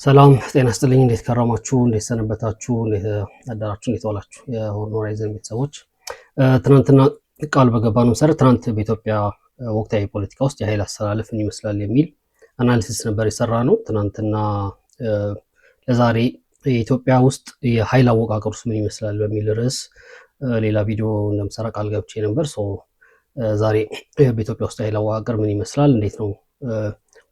ሰላም ጤና ይስጥልኝ። እንዴት ከረማችሁ? እንዴት ሰነበታችሁ? እንዴት አዳራችሁ? እንዴት ዋላችሁ? የሆራይዘን ቤተሰቦች ትናንትና ቃል በገባነው መሰረት ትናንት በኢትዮጵያ ወቅታዊ ፖለቲካ ውስጥ የኃይል አሰላለፍ ምን ይመስላል የሚል አናሊሲስ ነበር የሰራ ነው። ትናንትና ለዛሬ የኢትዮጵያ ውስጥ የኃይል አወቃቀር ውስጥ ምን ይመስላል በሚል ርዕስ ሌላ ቪዲዮ እንደምሰራ ቃል ገብቼ ነበር። ዛሬ በኢትዮጵያ ውስጥ የኃይል አወቃቀር ምን ይመስላል፣ እንዴት ነው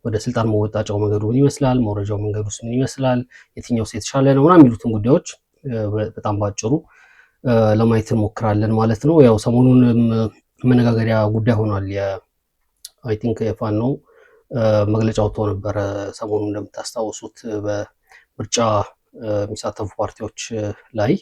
ወደ ስልጣን መወጣጫው መንገዱ ምን ይመስላል፣ መውረጃው መንገዱስ ምን ይመስላል፣ የትኛውስ የተሻለ ነው ምናምን የሚሉትን ጉዳዮች በጣም ባጭሩ ለማየት እንሞክራለን ማለት ነው። ያው ሰሞኑንም መነጋገሪያ ጉዳይ ሆኗል። አይ ቲንክ የፋኖ መግለጫ ወጥቶ ነበረ ሰሞኑን እንደምታስታውሱት በምርጫ የሚሳተፉ ፓርቲዎች ላይ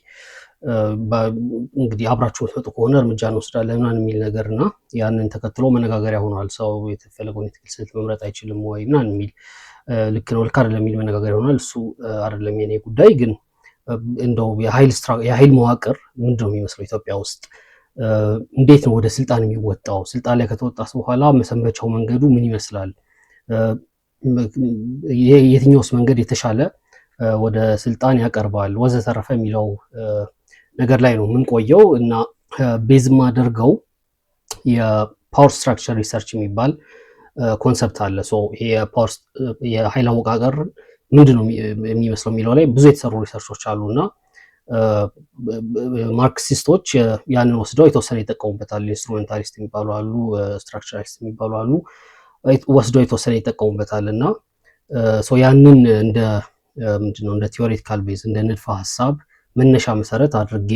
እንግዲህ አብራችሁ ወጥቶ ከሆነ እርምጃ እንወስዳለን ምናምን የሚል ነገር እና ያንን ተከትሎ መነጋገሪያ ሆኗል። ሰው የተፈለገውን የትግል ስልት መምረጥ አይችልም ወይ ምናምን የሚል ልክ ነው ልክ አይደለም የሚል መነጋገሪያ ሆኗል። እሱ አይደለም የኔ ጉዳይ። ግን እንደው የኃይል መዋቅር ምንድን ነው የሚመስለው ኢትዮጵያ ውስጥ? እንዴት ነው ወደ ስልጣን የሚወጣው? ስልጣን ላይ ከተወጣስ በኋላ መሰንበቻው መንገዱ ምን ይመስላል? የትኛውስ መንገድ የተሻለ ወደ ስልጣን ያቀርባል ወዘተረፈ የሚለው ነገር ላይ ነው የምንቆየው እና ቤዝ ማደርገው የፓወር ስትራክቸር ሪሰርች የሚባል ኮንሰፕት አለ። ይሄ የኃይል አወቃቀር ምንድን ነው የሚመስለው የሚለው ላይ ብዙ የተሰሩ ሪሰርቾች አሉ እና ማርክሲስቶች ያንን ወስደው የተወሰነ ይጠቀሙበታል። ኢንስትሩሜንታሊስት የሚባሉ አሉ፣ ስትራክቸራሊስት የሚባሉ አሉ። ወስደው የተወሰነ ይጠቀሙበታል እና ያንን እንደ ምንድነው እንደ ቲዎሬቲካል ቤዝ እንደ ንድፈ ሀሳብ መነሻ መሰረት አድርጌ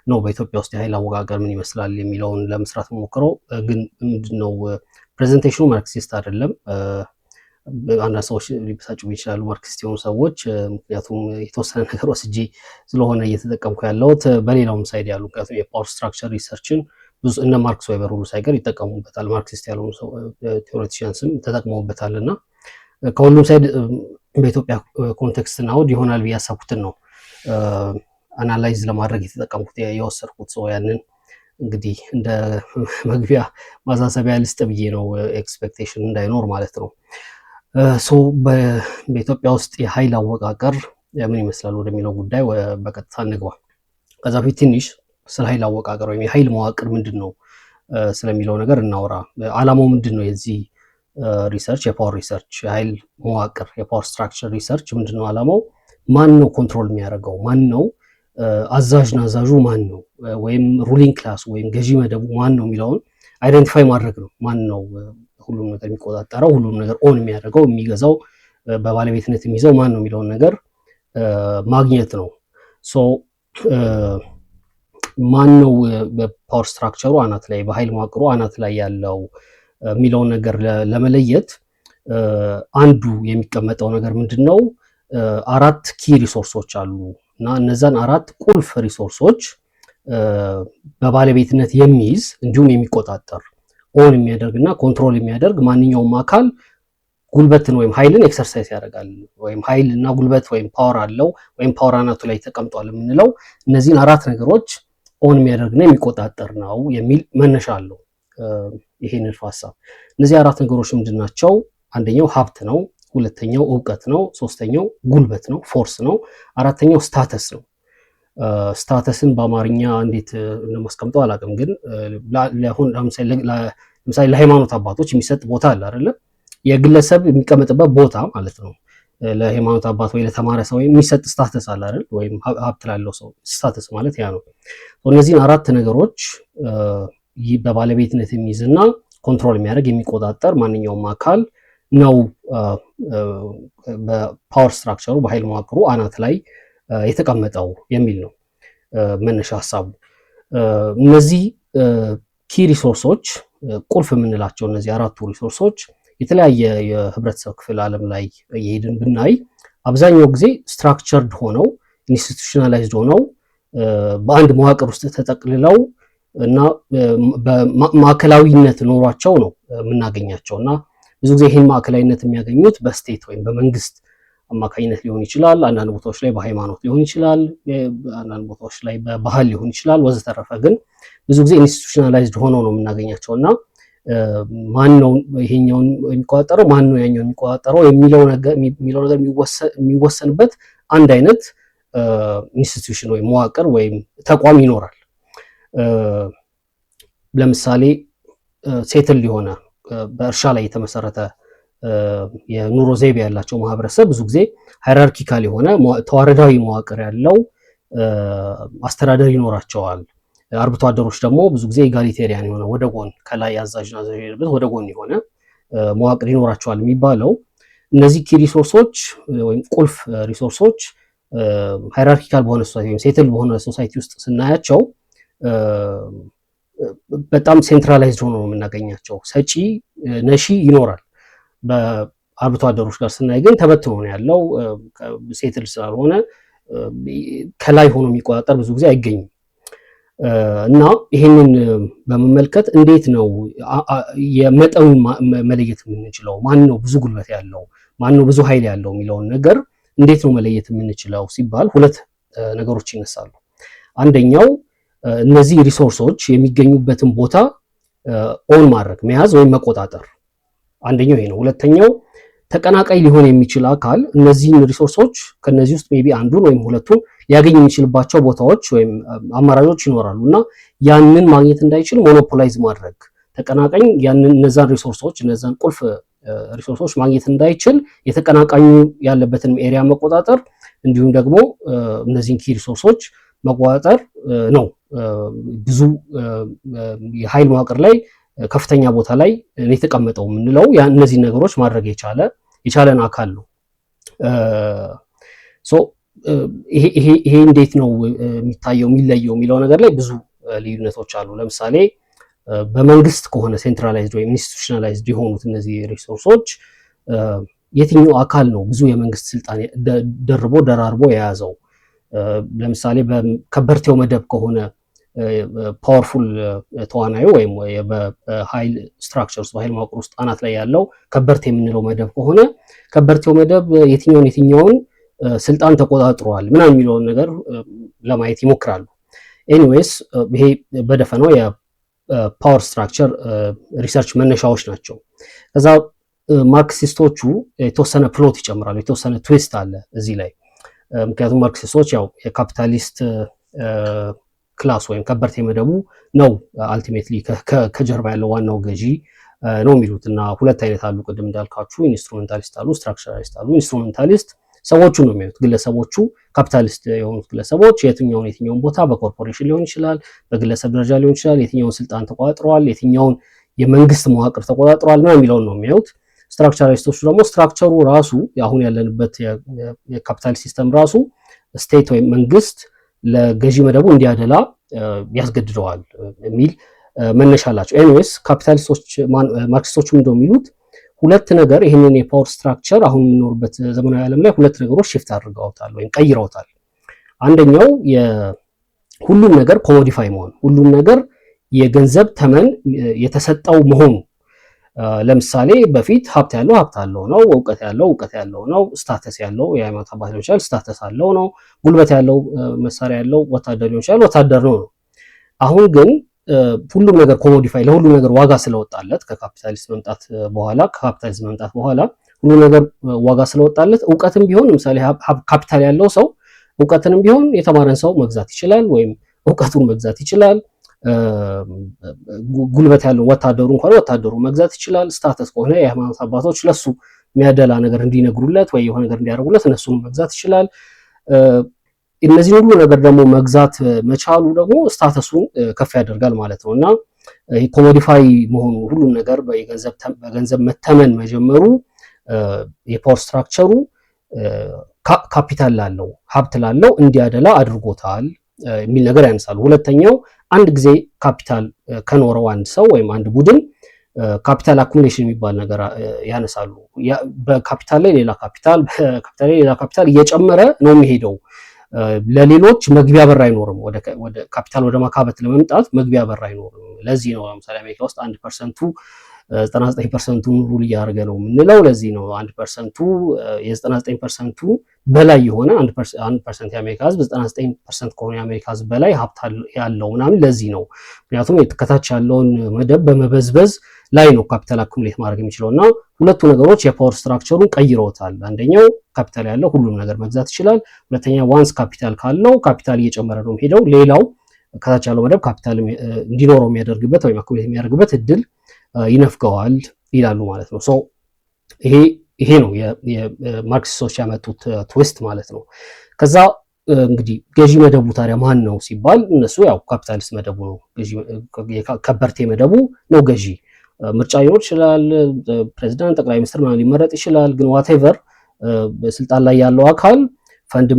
ነው በኢትዮጵያ ውስጥ የኃይል አወቃቀር ምን ይመስላል የሚለውን ለመስራት ሞክረው። ግን ምንድነው ፕሬዘንቴሽኑ ማርክሲስት አይደለም። አንዳንድ ሰዎች ሊበሳጩ ይችላሉ ማርክሲስት የሆኑ ሰዎች፣ ምክንያቱም የተወሰነ ነገር ወስጄ ስለሆነ እየተጠቀምኩ ያለሁት። በሌላውም ሳይድ ያሉ ምክንያቱም የፓወር ስትራክቸር ሪሰርችን ብዙ እነ ማርክስ ዌበር ሁሉ ሳይቀር ይጠቀሙበታል። ማርክሲስት ያልሆኑ ቴዎሬቲሽያንስም ተጠቅመውበታል እና ከሁሉም ሳይድ በኢትዮጵያ ኮንቴክስት እና አውድ ይሆናል ብዬ ያሰብኩትን ነው አናላይዝ ለማድረግ የተጠቀምኩት የወሰድኩት። ያንን እንግዲህ እንደ መግቢያ ማሳሰቢያ ልስጥ ብዬ ነው፣ ኤክስፔክቴሽን እንዳይኖር ማለት ነው። በኢትዮጵያ ውስጥ የኃይል አወቃቀር ምን ይመስላል ወደሚለው ጉዳይ በቀጥታ እንግባ። ከዛ በፊት ትንሽ ስለ ኃይል አወቃቀር ወይም የኃይል መዋቅር ምንድን ነው ስለሚለው ነገር እናውራ። ዓላማው ምንድን ነው የዚህ ሪሰርች? የፓወር ሪሰርች የኃይል መዋቅር የፓወር ስትራክቸር ሪሰርች ምንድን ነው ዓላማው? ማን ነው ኮንትሮል የሚያደርገው? ማን ነው አዛዥ ናዛዡ? ማን ነው ወይም ሩሊንግ ክላስ ወይም ገዢ መደቡ ማን ነው የሚለውን አይደንቲፋይ ማድረግ ነው። ማን ነው ሁሉም ነገር የሚቆጣጠረው፣ ሁሉም ነገር ኦን የሚያደርገው፣ የሚገዛው፣ በባለቤትነት የሚይዘው ማን ነው የሚለውን ነገር ማግኘት ነው። ማን ነው በፓወር ስትራክቸሩ አናት ላይ በኃይል መዋቅሩ አናት ላይ ያለው የሚለውን ነገር ለመለየት አንዱ የሚቀመጠው ነገር ምንድን ነው? 4 ኪ ሪሶርሶች አሉ እና እነዛን 4 ቁልፍ ሪሶርሶች በባለቤትነት የሚይዝ እንዲሁም የሚቆጣጠር ኦን የሚያደርግ እና ኮንትሮል የሚያደርግ ማንኛውም አካል ጉልበትን ወይም ኃይልን ኤክሰርሳይዝ ያደርጋል። ወይም ኃይል እና ጉልበት ወይም ፓወር አለው ወይም ፓወር አናቱ ላይ ተቀምጧል የምንለው እነዚህን 4 ነገሮች ኦን የሚያደርግና የሚቆጣጠር ነው የሚል መነሻ አለው ይሄ ንድፈ ሀሳብ። እነዚህ 4 ነገሮች ምንድን ናቸው? አንደኛው ሀብት ነው፣ ሁለተኛው እውቀት ነው፣ ሶስተኛው ጉልበት ነው ፎርስ ነው፣ አራተኛው ስታተስ ነው። ስታተስን በአማርኛ እንዴት እንደማስቀምጠው አላውቅም፣ ግን ለምሳሌ ለሃይማኖት አባቶች የሚሰጥ ቦታ አለ አይደለ? የግለሰብ የሚቀመጥበት ቦታ ማለት ነው። ለሃይማኖት አባት ወይ ለተማረ ሰው የሚሰጥ ስታተስ አለ አይደል? ወይም ሀብት ላለው ሰው ስታተስ ማለት ያ ነው። እነዚህን 4 ነገሮች በባለቤትነት የሚይዝና ኮንትሮል የሚያደርግ የሚቆጣጠር ማንኛውም አካል ነው በፓወር ስትራክቸሩ በኃይል መዋቅሩ አናት ላይ የተቀመጠው የሚል ነው መነሻ ሀሳቡ። እነዚህ ኪ ሪሶርሶች ቁልፍ የምንላቸው እነዚህ 4ቱ ሪሶርሶች የተለያየ የህብረተሰብ ክፍል ዓለም ላይ እየሄድን ብናይ አብዛኛው ጊዜ ስትራክቸርድ ሆነው ኢንስቲቱሽናላይዝድ ሆነው በአንድ መዋቅር ውስጥ ተጠቅልለው እና ማዕከላዊነት ኖሯቸው ነው የምናገኛቸው እና ብዙ ጊዜ ይህን ማዕከላዊነት የሚያገኙት በስቴት ወይም በመንግስት አማካኝነት ሊሆን ይችላል። አንዳንድ ቦታዎች ላይ በሃይማኖት ሊሆን ይችላል። አንዳንድ ቦታዎች ላይ በባህል ሊሆን ይችላል ወዘተረፈ። ግን ብዙ ጊዜ ኢንስቲቱሽናላይዝድ ሆነው ነው የምናገኛቸው እና ማን ነው ይሄኛውን የሚቆጣጠረው፣ ማን ነው ያኛውን የሚቆጣጠረው የሚለው ነገር የሚወሰንበት አንድ አይነት ኢንስቲትዩሽን ወይም መዋቅር ወይም ተቋም ይኖራል። ለምሳሌ ሴትል የሆነ በእርሻ ላይ የተመሰረተ የኑሮ ዘይቤ ያላቸው ማህበረሰብ ብዙ ጊዜ ሃይራርኪካል የሆነ ተዋረዳዊ መዋቅር ያለው አስተዳደር ይኖራቸዋል። አርብቶ አደሮች ደግሞ ብዙ ጊዜ ኢጋሊቴሪያን የሆነ ወደ ጎን ከላይ አዛዥና አዛዥ የሌለበት ወደ ጎን የሆነ መዋቅር ይኖራቸዋል የሚባለው እነዚህ ኪ ሪሶርሶች ወይም ቁልፍ ሪሶርሶች ሃይራርኪካል በሆነ ሶሳይቲ ወይም ሴትል በሆነ ሶሳይቲ ውስጥ ስናያቸው በጣም ሴንትራላይዝድ ሆኖ ነው የምናገኛቸው። ሰጪ ነሺ ይኖራል። በአርብቶ አደሮች ጋር ስናይ ግን ተበትኖ ነው ያለው። ሴትል ስላልሆነ ከላይ ሆኖ የሚቆጣጠር ብዙ ጊዜ አይገኝም። እና ይህንን በመመልከት እንዴት ነው የመጠኑን መለየት የምንችለው? ማን ነው ብዙ ጉልበት ያለው፣ ማን ነው ብዙ ኃይል ያለው የሚለውን ነገር እንዴት ነው መለየት የምንችለው ሲባል ሁለት ነገሮች ይነሳሉ። አንደኛው እነዚህ ሪሶርሶች የሚገኙበትን ቦታ ኦን ማድረግ መያዝ ወይም መቆጣጠር፣ አንደኛው ይሄ ነው። ሁለተኛው ተቀናቃይ ሊሆን የሚችል አካል እነዚህን ሪሶርሶች ከነዚህ ውስጥ ሜቢ አንዱን ወይም ሁለቱን ሊያገኝ የሚችልባቸው ቦታዎች ወይም አማራጮች ይኖራሉ እና ያንን ማግኘት እንዳይችል ሞኖፖላይዝ ማድረግ፣ ተቀናቃኝ ያንን እነዛን ሪሶርሶች እነዛን ቁልፍ ሪሶርሶች ማግኘት እንዳይችል የተቀናቃኙ ያለበትን ኤሪያ መቆጣጠር፣ እንዲሁም ደግሞ እነዚህን ኪ ሪሶርሶች መቆጣጠር ነው። ብዙ የኃይል መዋቅር ላይ ከፍተኛ ቦታ ላይ የተቀመጠው የምንለው እነዚህ ነገሮች ማድረግ የቻለን አካል ነው። ይሄ እንዴት ነው የሚታየው የሚለየው የሚለው ነገር ላይ ብዙ ልዩነቶች አሉ። ለምሳሌ በመንግስት ከሆነ ሴንትራላይዝድ ወይም ኢንስቲቱሽናላይዝድ የሆኑት እነዚህ ሪሶርሶች የትኛው አካል ነው ብዙ የመንግስት ስልጣን ደራርቦ የያዘው? ለምሳሌ በከበርቴው መደብ ከሆነ ፓወርፉል ተዋናዩ ወይም በኃይል ስትራክቸርስ በኃይል መዋቅር ውስጥ አናት ላይ ያለው ከበርቴ የምንለው መደብ ከሆነ ከበርቴው መደብ የትኛውን ስልጣን ተቆጣጥሯል ምናምን የሚለውን ነገር ለማየት ይሞክራሉ። ኤኒዌይስ ይሄ በደፈናው የፓወር ስትራክቸር ሪሰርች መነሻዎች ናቸው። ከዛ ማርክሲስቶቹ የተወሰነ ፕሎት ይጨምራሉ፣ የተወሰነ ትዊስት አለ እዚህ ላይ። ምክንያቱም ማርክሲስቶች ያው የካፒታሊስት ክላስ ወይም ከበርቴ መደቡ ነው አልቲሜትሊ ከጀርባ ያለው ዋናው ገዢ ነው የሚሉት እና ሁለት አይነት አሉ። ቅድም እንዳልካችሁ ኢንስትሩሜንታሊስት አሉ፣ ስትራክቸራሊስት አሉ። ኢንስትሩሜንታሊስት ሰዎቹ ነው የሚያዩት፣ ግለሰቦቹ ካፒታሊስት የሆኑት ግለሰቦች የትኛውን ቦታ በኮርፖሬሽን ሊሆን ይችላል፣ በግለሰብ ደረጃ ሊሆን ይችላል፣ የትኛውን ስልጣን ተቆጣጥረዋል፣ የትኛውን የመንግስት መዋቅር ተቆጣጥረዋል ምናምን የሚለውን ነው የሚያዩት። ስትራክቸራሊስቶቹ ደግሞ ስትራክቸሩ ራሱ አሁን ያለንበት የካፒታል ሲስተም ራሱ ስቴት ወይም መንግስት ለገዢ መደቡ እንዲያደላ ያስገድደዋል የሚል መነሻ አላቸው። ኤኒዌይስ ካፒታሊስቶች ማርክሲስቶቹ ምንድነው የሚሉት? ሁለት ነገር ይህንን የፓወር ስትራክቸር አሁን የምንኖርበት ዘመናዊ ዓለም ላይ ሁለት ነገሮች ሽፍት አድርገውታል ወይም ቀይረውታል። አንደኛው ሁሉም ነገር ኮሞዲፋይ መሆን፣ ሁሉም ነገር የገንዘብ ተመን የተሰጠው መሆኑ። ለምሳሌ በፊት ሀብት ያለው ሀብት አለው ነው፣ እውቀት ያለው እውቀት ያለው ነው፣ ስታተስ ያለው የሃይማኖት አባት ሊሆን ይችላል ስታተስ አለው ነው፣ ጉልበት ያለው መሳሪያ ያለው ወታደር ሊሆን ይችላል ወታደር ነው። አሁን ግን ሁሉም ነገር ኮሞዲፋይ ለሁሉም ነገር ዋጋ ስለወጣለት ከካፒታሊዝም መምጣት በኋላ ሁሉም ነገር ዋጋ ስለወጣለት እውቀትም ቢሆን ለምሳሌ ካፒታል ያለው ሰው እውቀትንም ቢሆን የተማረን ሰው መግዛት ይችላል ወይም እውቀቱን መግዛት ይችላል። ጉልበት ያለው ወታደሩ እንኳን ወታደሩ መግዛት ይችላል። ስታተስ ከሆነ የሃይማኖት አባቶች ለሱ የሚያደላ ነገር እንዲነግሩለት ወይ የሆነ ነገር እንዲያደርጉለት እነሱን መግዛት ይችላል። እነዚህ ሁሉ ነገር ደግሞ መግዛት መቻሉ ደግሞ ስታተሱን ከፍ ያደርጋል ማለት ነው እና ኮሞዲፋይ መሆኑ ሁሉም ነገር በገንዘብ መተመን መጀመሩ የፓወር ስትራክቸሩ ካፒታል ላለው ሀብት ላለው እንዲያደላ አድርጎታል የሚል ነገር ያነሳሉ። ሁለተኛው አንድ ጊዜ ካፒታል ከኖረው አንድ ሰው ወይም አንድ ቡድን ካፒታል አኩሙሌሽን የሚባል ነገር ያነሳሉ። በካፒታል ላይ ሌላ ካፒታል እየጨመረ ነው የሚሄደው። ለሌሎች መግቢያ በር አይኖርም። ወደ ካፒታል ወደ ማካበት ለመምጣት መግቢያ በር አይኖርም። ለዚህ ነው ለምሳሌ አሜሪካ ውስጥ 1% 99% ሩል እያደረገ ነው የምንለው። ለዚህ ነው 1% የ99% በላይ የሆነ 1% የአሜሪካ ህዝብ 99% ከሆነ የአሜሪካ ህዝብ በላይ ሀብት ያለው ምናምን። ለዚህ ነው ምክንያቱም ከታች ያለውን መደብ በመበዝበዝ ላይ ነው ካፒታል አኩሙሌት ማድረግ የሚችለው እና ሁለቱ ነገሮች የፓወር ስትራክቸሩን ቀይረውታል። አንደኛው ካፒታል ያለው ሁሉም ነገር መግዛት ይችላል። ሁለተኛ ዋንስ ካፒታል ካለው ካፒታል እየጨመረ ነው ሄደው ሌላው ከታች ያለው መደብ ካፒታል እንዲኖረው የሚያደርግበት ወይም አኩሙሌት የሚያደርግበት እድል ይነፍገዋል ይላሉ ማለት ነው። ሶ ይሄ ነው የማርክሲስቶች ያመጡት ትዊስት ማለት ነው። ከዛ እንግዲህ ገዢ መደቡ ታዲያ ማን ነው ሲባል እነሱ ያው ካፒታሊስት መደቡ ነው። ከበርቴ መደቡ ነው ገዢ። ምርጫ ሊኖር ይችላል፣ ፕሬዚዳንት፣ ጠቅላይ ሚኒስትር ምናምን ሊመረጥ ይችላል። ግን ዋቴቨር በስልጣን ላይ ያለው አካል ፈንድ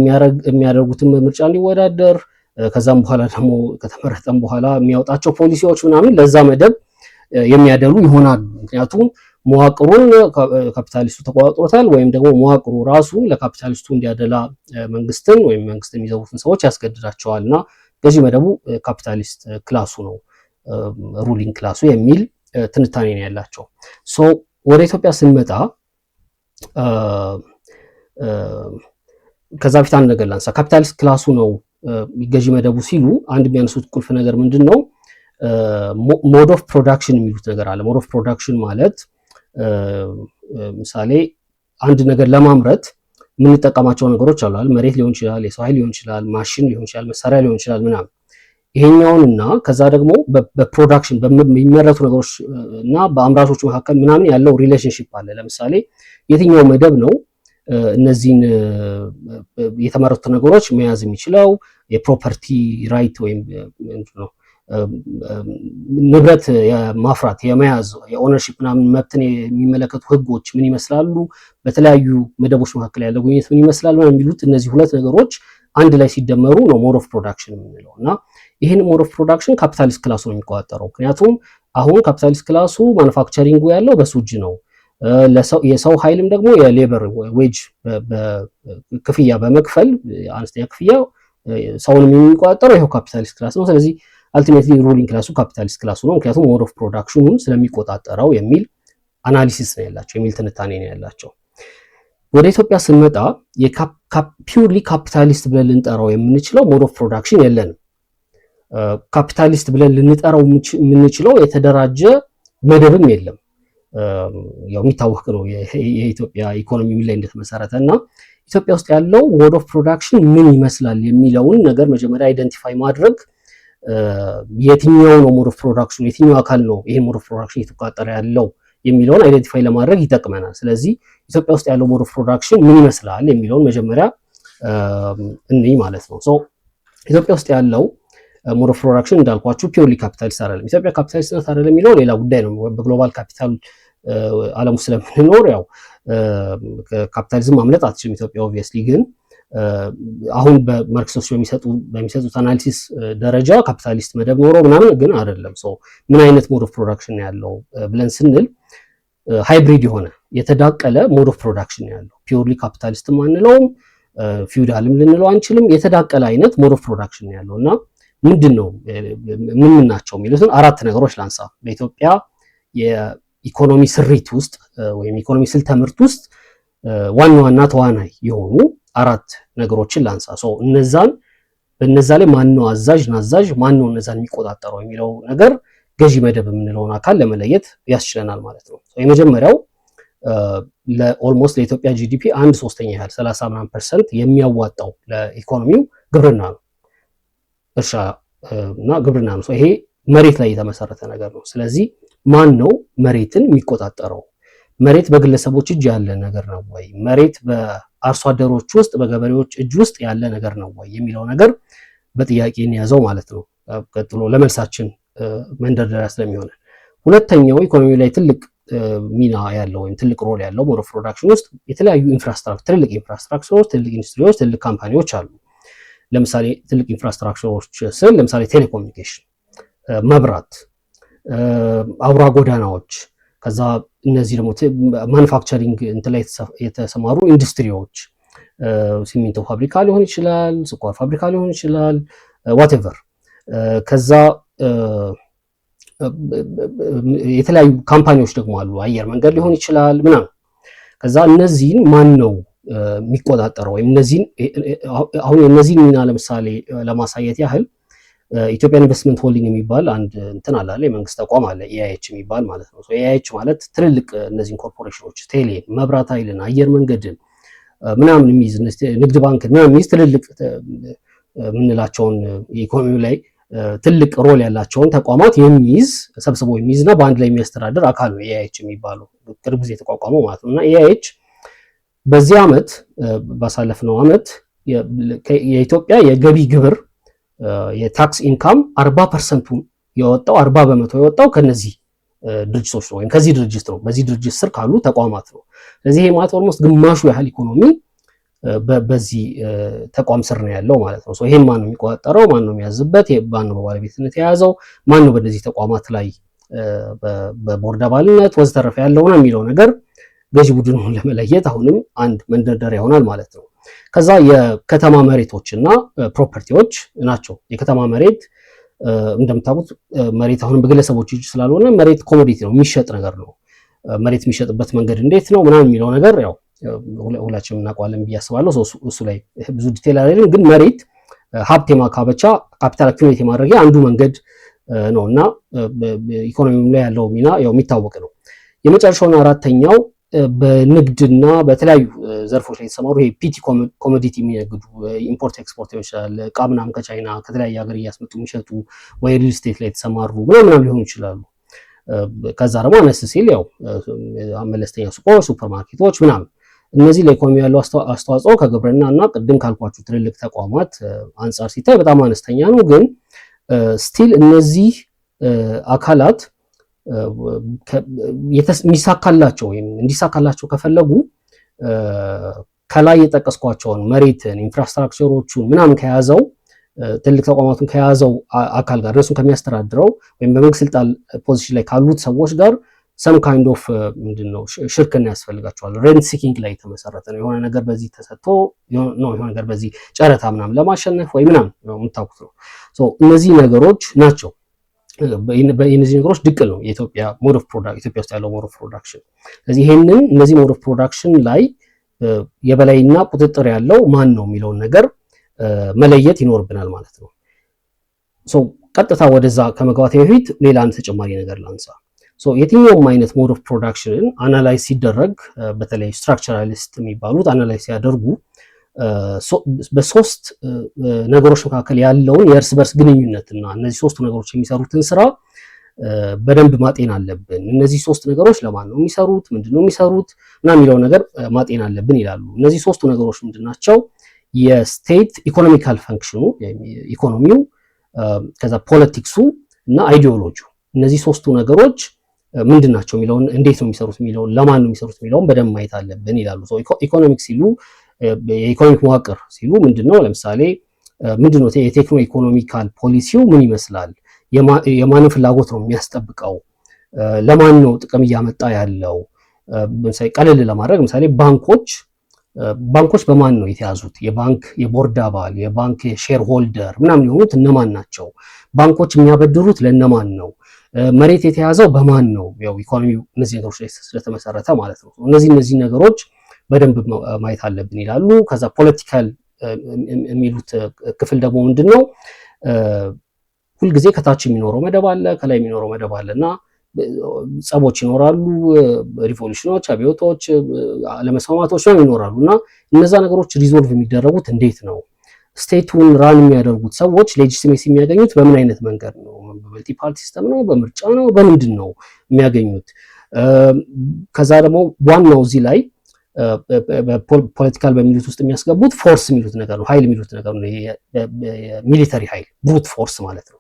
የሚያደርጉትን ምርጫ እንዲወዳደር ከዛም በኋላ ደግሞ ከተመረጠም በኋላ የሚያወጣቸው ፖሊሲዎች ምናምን ለዛ መደብ የሚያደሉ ይሆናሉ። ምክንያቱም መዋቅሩን ካፒታሊስቱ ተቆጣጥሮታል፣ ወይም ደግሞ መዋቅሩ ራሱ ለካፒታሊስቱ እንዲያደላ መንግስትን ወይም መንግስት የሚዘውሩትን ሰዎች ያስገድዳቸዋል እና ገዢ መደቡ ካፒታሊስት ክላሱ ነው፣ ሩሊንግ ክላሱ የሚል ትንታኔ ነው ያላቸው። ሶ ወደ ኢትዮጵያ ስንመጣ ከዛ በፊት አንድ ነገር ላንሳ። ካፒታሊስት ክላሱ ነው ገዢ መደቡ ሲሉ አንድ የሚያነሱት ቁልፍ ነገር ምንድን ነው? ሞድ ኦፍ ፕሮዳክሽን የሚሉት ነገር አለ። ሞድ ኦፍ ፕሮዳክሽን ማለት ምሳሌ አንድ ነገር ለማምረት የምንጠቀማቸው ነገሮች አሉ። መሬት ሊሆን ይችላል፣ የሰው ኃይል ሊሆን ይችላል፣ ማሽን ሊሆን ይችላል፣ መሳሪያ ሊሆን ይችላል ምናምን። ይሄኛውንና ከዛ ደግሞ በፕሮዳክሽን በሚመረቱ ነገሮች እና በአምራቾቹ መካከል ምናምን ያለው ሪሌሽንሽፕ አለ። ለምሳሌ የትኛው መደብ ነው እነዚህን የተመረቱ ነገሮች መያዝ የሚችለው? የፕሮፐርቲ ራይት ወይም ንብረት የማፍራት የመያዝ የኦነርሺፕ ምናምን መብትን የሚመለከቱ ህጎች ምን ይመስላሉ? በተለያዩ መደቦች መካከል ያለው ግንኙነት ምን ይመስላል? የሚሉት እነዚህ ሁለት ነገሮች አንድ ላይ ሲደመሩ ነው ሞድ ኦፍ ፕሮዳክሽን የምንለው እና ይህን ሞድ ኦፍ ፕሮዳክሽን ካፒታሊስት ክላሱ ነው የሚቆጣጠረው። ምክንያቱም አሁን ካፒታሊስት ክላሱ ማኑፋክቸሪንጉ ያለው በሱ እጅ ነው። የሰው ኃይልም ደግሞ የሌበር ዌጅ ክፍያ በመክፈል አነስተኛ ክፍያ ሰውንም የሚቆጣጠረው ይኸው ካፒታሊስት ክላስ ነው። ስለዚህ አልቲሜትሊ ሩሊንግ ክላሱ ካፒታሊስት ክላሱ ነው፣ ምክንያቱም ሞድ ኦፍ ፕሮዳክሽኑን ስለሚቆጣጠረው የሚል አናሊሲስ ነው ያላቸው፣ የሚል ትንታኔ ነው ያላቸው። ወደ ኢትዮጵያ ስንመጣ ፒውርሊ ካፒታሊስት ብለን ልንጠራው የምንችለው ሞድ ኦፍ ፕሮዳክሽን የለንም። ካፒታሊስት ብለን ልንጠራው የምንችለው የተደራጀ መደብም የለም። ያው የሚታወቅ ነው የኢትዮጵያ ኢኮኖሚ ላይ እንደተመሰረተ እና ኢትዮጵያ ውስጥ ያለው ሞድ ኦፍ ፕሮዳክሽን ምን ይመስላል የሚለውን ነገር መጀመሪያ አይደንቲፋይ ማድረግ፣ የትኛው ነው ሞድ ኦፍ ፕሮዳክሽን፣ የትኛው አካል ነው ይሄ ሞድ ኦፍ ፕሮዳክሽን እየተቆጣጠረ ያለው የሚለውን አይደንቲፋይ ለማድረግ ይጠቅመናል። ስለዚህ ኢትዮጵያ ውስጥ ያለው ሞድ ኦፍ ፕሮዳክሽን ምን ይመስላል የሚለውን መጀመሪያ እንይ ማለት ነው። ሶ ኢትዮጵያ ውስጥ ያለው ሞድ ኦፍ ፕሮዳክሽን እንዳልኳችሁ ፒውርሊ ካፒታሊስት አይደለም። ኢትዮጵያ ካፒታሊስት ናት አይደለም የሚለው ሌላ ጉዳይ ነው። በግሎባል ካፒታል ዓለም ውስጥ ስለምንኖር ያው ካፒታሊዝም ማምለጥ አትችልም ኢትዮጵያ ኦብቪየስሊ። ግን አሁን በማርክሲስቶች በሚሰጡት አናሊሲስ ደረጃ ካፒታሊስት መደብ ኖሮ ምናምን ግን አይደለም። ሶ ምን አይነት ሞድ ኦፍ ፕሮዳክሽን ያለው ብለን ስንል ሃይብሪድ የሆነ የተዳቀለ ሞድ ኦፍ ፕሮዳክሽን ያለው ፒውርሊ ካፒታሊስትም አንለውም፣ ፊውዳልም ልንለው አንችልም። የተዳቀለ አይነት ሞድ ኦፍ ፕሮዳክሽን ያለው እና ምንድን ነው ምን ናቸው የሚሉትን አራት ነገሮች ላንሳ። በኢትዮጵያ የኢኮኖሚ ስሪት ውስጥ ወይም ኢኮኖሚ ስልተ ምርት ውስጥ ዋና ዋና ተዋናይ የሆኑ አራት ነገሮችን ላንሳ። በነዛ ላይ ማነው አዛዥ ናዛዥ፣ ማነው እነዛን የሚቆጣጠረው የሚለው ነገር ገዢ መደብ የምንለውን አካል ለመለየት ያስችለናል ማለት ነው። የመጀመሪያው ለኦልሞስት ለኢትዮጵያ ጂዲፒ 1/3 ያህል 30% የሚያዋጣው ለኢኮኖሚው ግብርና ነው፣ እርሻ እና ግብርና ነው። ይሄ መሬት ላይ የተመሰረተ ነገር ነው። ስለዚህ ማን ነው መሬትን የሚቆጣጠረው? መሬት በግለሰቦች እጅ ያለ ነገር ነው ወይ? መሬት በአርሶ አደሮች ውስጥ በገበሬዎች እጅ ውስጥ ያለ ነገር ነው ወይ የሚለው ነገር በጥያቄ እንያዘው ማለት ነው። ቀጥሎ ለመልሳችን መንደርደሪያ ስለሚሆን ሁለተኛው ኢኮኖሚ ላይ ትልቅ ሚና ያለው ወይም ትልቅ ሮል ያለው ሞድ ኦፍ ፕሮዳክሽን ውስጥ የተለያዩ ትልቅ ኢንፍራስትራክቸሮች፣ ትልቅ ኢንዱስትሪዎች፣ ትልቅ ካምፓኒዎች አሉ። ለምሳሌ ትልቅ ኢንፍራስትራክቸሮች ስል ለምሳሌ ቴሌኮሙኒኬሽን፣ መብራት፣ አውራ ጎዳናዎች፣ ከዛ እነዚህ ደግሞ ማኑፋክቸሪንግ እንትን ላይ የተሰማሩ ኢንዱስትሪዎች፣ ሲሚንቶ ፋብሪካ ሊሆን ይችላል፣ ስኳር ፋብሪካ ሊሆን ይችላል፣ ዋቴቨር። ከዛ የተለያዩ ካምፓኒዎች ደግሞ አሉ፣ አየር መንገድ ሊሆን ይችላል ምናምን። ከዛ እነዚህን ማን ነው የሚቆጣጠረው? ወይም አሁን የእነዚህን ሚና ለምሳሌ ለማሳየት ያህል ኢትዮጵያ ኢንቨስትመንት ሆልዲንግ የሚባል አንድ እንትን አለ የመንግስት ተቋም አለ ኤአይኤች የሚባል ማለት ነው። ኤአይኤች ማለት ትልልቅ እነዚህን ኮርፖሬሽኖች ቴሌን፣ መብራት ኃይልን፣ አየር መንገድን ምናምን የሚይዝ ንግድ ባንክን ምናምን የሚይዝ ትልልቅ የምንላቸውን ኢኮኖሚው ላይ ትልቅ ሮል ያላቸውን ተቋማት የሚይዝ ሰብስቦ የሚይዝ እና በአንድ ላይ የሚያስተዳድር አካል ነው ኤአይኤች የሚባለው ቅርብ ጊዜ የተቋቋመው ማለት ነው። እና ኤአይኤች በዚህ ዓመት ባሳለፍነው ዓመት የኢትዮጵያ የገቢ ግብር የታክስ ኢንካም 40% የወጣው 40% የወጣው ከነዚህ ድርጅቶች ነው ወይም ከዚህ ድርጅት ነው፣ በዚህ ድርጅት ስር ካሉ ተቋማት ነው። ስለዚህ ይሄ ማለት ኦልሞስት ግማሹ ያህል ኢኮኖሚ በዚህ ተቋም ስር ነው ያለው ማለት ነው። ይሄን ማን ነው የሚቆጣጠረው? ማን ነው የሚያዝበት? ማን ነው በባለቤትነት የያዘው? ማን ነው በእነዚህ ተቋማት ላይ በቦርድ አባልነት ወዘተረፈ ያለው ነው የሚለው ነገር ገዢ ቡድኑን ለመለየት አሁንም አንድ መንደርደሪያ ይሆናል ማለት ነው። ከዛ የከተማ መሬቶች እና ፕሮፐርቲዎች ናቸው። የከተማ መሬት እንደምታውቁት መሬት አሁንም በግለሰቦች እጅ ስላልሆነ መሬት ኮሞዲቲ ነው፣ የሚሸጥ ነገር ነው። መሬት የሚሸጥበት መንገድ እንዴት ነው ምናምን የሚለው ነገር ያው ሁላችንም እናውቀዋለን ብዬ አስባለሁ። እሱ ላይ ብዙ ዲቴል አይደለም፣ ግን መሬት ሀብት የማካበቻ ካፒታል አክቲቪቲ የማድረጊያ አንዱ መንገድ ነው እና ኢኮኖሚው ላይ ያለው ሚና ያው የሚታወቅ ነው። የመጨረሻውና አራተኛው በንግድና በተለያዩ ዘርፎች ላይ የተሰማሩ ይሄ ፒቲ ኮሞዲቲ የሚነግዱ ኢምፖርት ኤክስፖርት ይችላል። እቃ ምናምን ከቻይና ከተለያየ ሀገር እያስመጡ የሚሸጡ ወይ ሪል ስቴት ላይ የተሰማሩ ምናምን ሊሆኑ ይችላሉ። ከዛ ደግሞ አነስ ሲል ያው መለስተኛ ሱቆች፣ ሱፐርማርኬቶች ምናምን እነዚህ ለኢኮኖሚ ያለው አስተዋጽኦ ከግብርና እና ቅድም ካልኳችሁ ትልልቅ ተቋማት አንጻር ሲታይ በጣም አነስተኛ ነው። ግን ስቲል እነዚህ አካላት የሚሳካላቸው ወይም እንዲሳካላቸው ከፈለጉ ከላይ የጠቀስኳቸውን መሬትን፣ ኢንፍራስትራክቸሮቹን ምናምን ከያዘው ትልቅ ተቋማቱን ከያዘው አካል ጋር እነሱን ከሚያስተዳድረው ወይም በመንግስት ስልጣን ፖዚሽን ላይ ካሉት ሰዎች ጋር ሰም ካይንድ ኦፍ ምንድነው ሽርክና ያስፈልጋቸዋል። ሬንት ሲኪንግ ላይ የተመሰረተ ነው። የሆነ ነገር በዚህ ተሰጥቶ የሆነ ነገር በዚህ ጨረታ ምናምን ለማሸነፍ ወይ ምናምን የምታውቁት ነው። እነዚህ ነገሮች ናቸው። በእነዚህ ነገሮች ድቅል ነው የኢትዮጵያ ሞድ ኦፍ ፕሮዳክሽን፣ ኢትዮጵያ ውስጥ ያለው ሞድ ኦፍ ፕሮዳክሽን። ስለዚህ ይሄንን እነዚህ ሞድ ኦፍ ፕሮዳክሽን ላይ የበላይና ቁጥጥር ያለው ማን ነው የሚለውን ነገር መለየት ይኖርብናል ማለት ነው። ቀጥታ ወደዛ ከመግባቴ በፊት ሌላ አንድ ተጨማሪ ነገር ላንሳ። የትኛውም አይነት ሞድ ኦፍ ፕሮዳክሽንን አናላይዝ ሲደረግ በተለይ ስትራክቸራሊስት የሚባሉት አናላይዝ ሲያደርጉ በሶስት ነገሮች መካከል ያለውን የእርስ በርስ ግንኙነትና እነዚህ ሶስቱ ነገሮች የሚሰሩትን ስራ በደንብ ማጤን አለብን። እነዚህ ሶስት ነገሮች ለማን ነው የሚሰሩት፣ ምንድነው የሚሰሩት እና የሚለው ነገር ማጤን አለብን ይላሉ። እነዚህ ሶስቱ ነገሮች ምንድናቸው? የስቴት ኢኮኖሚካል ፈንክሽኑ ኢኮኖሚው፣ ከዛ ፖለቲክሱ እና አይዲዮሎጂው። እነዚህ ሶስቱ ነገሮች ምንድናቸው የሚለውን እንዴት ነው የሚሰሩት የሚለውን ለማን ነው የሚሰሩት የሚለውን በደንብ ማየት አለብን ይላሉ። ኢኮኖሚክ ሲሉ የኢኮኖሚክ መዋቅር ሲሉ ምንድነው? ለምሳሌ ምንድነው የቴክኖ ኢኮኖሚካል ፖሊሲው ምን ይመስላል? የማንን ፍላጎት ነው የሚያስጠብቀው? ለማን ነው ጥቅም እያመጣ ያለው? ለምሳሌ ቀለል ለማድረግ ምሳሌ ባንኮች በማን ነው የተያዙት? የባንክ የቦርድ አባል፣ የባንክ ሼር ሆልደር ምናምን የሆኑት እነማን ናቸው? ባንኮች የሚያበድሩት ለእነማን ነው? መሬት የተያዘው በማን ነው? ያው ኢኮኖሚው እነዚህ ነገሮች ላይ ስለተመሰረተ ማለት ነው። እነዚህ ነገሮች በደንብ ማየት አለብን ይላሉ። ከዛ ፖለቲካል የሚሉት ክፍል ደግሞ ምንድነው? ሁልጊዜ ከታች የሚኖረው መደብ አለ፣ ከላይ የሚኖረው መደብ አለ እና ጸቦች ይኖራሉ፣ ሪቮሉሽኖች፣ አብዮቶች፣ አለመስማማቶች ነው ይኖራሉ እና እነዛ ነገሮች ሪዞልቭ የሚደረጉት እንዴት ነው? ስቴቱን ራን የሚያደርጉት ሰዎች ሌጂቲሜሲ የሚያገኙት በምን አይነት መንገድ ነው? በመልቲ ፓርቲ ሲስተም ነው? በምርጫ ነው? በምንድን ነው የሚያገኙት? ከዛ ደግሞ ዋናው እዚህ ላይ ፖለቲካል በሚሉት ውስጥ የሚያስገቡት ፎርስ የሚሉት ነገር ነው፣ ኃይል የሚሉት ነገር ነው። ሚሊተሪ ኃይል ብሩት ፎርስ ማለት ነው።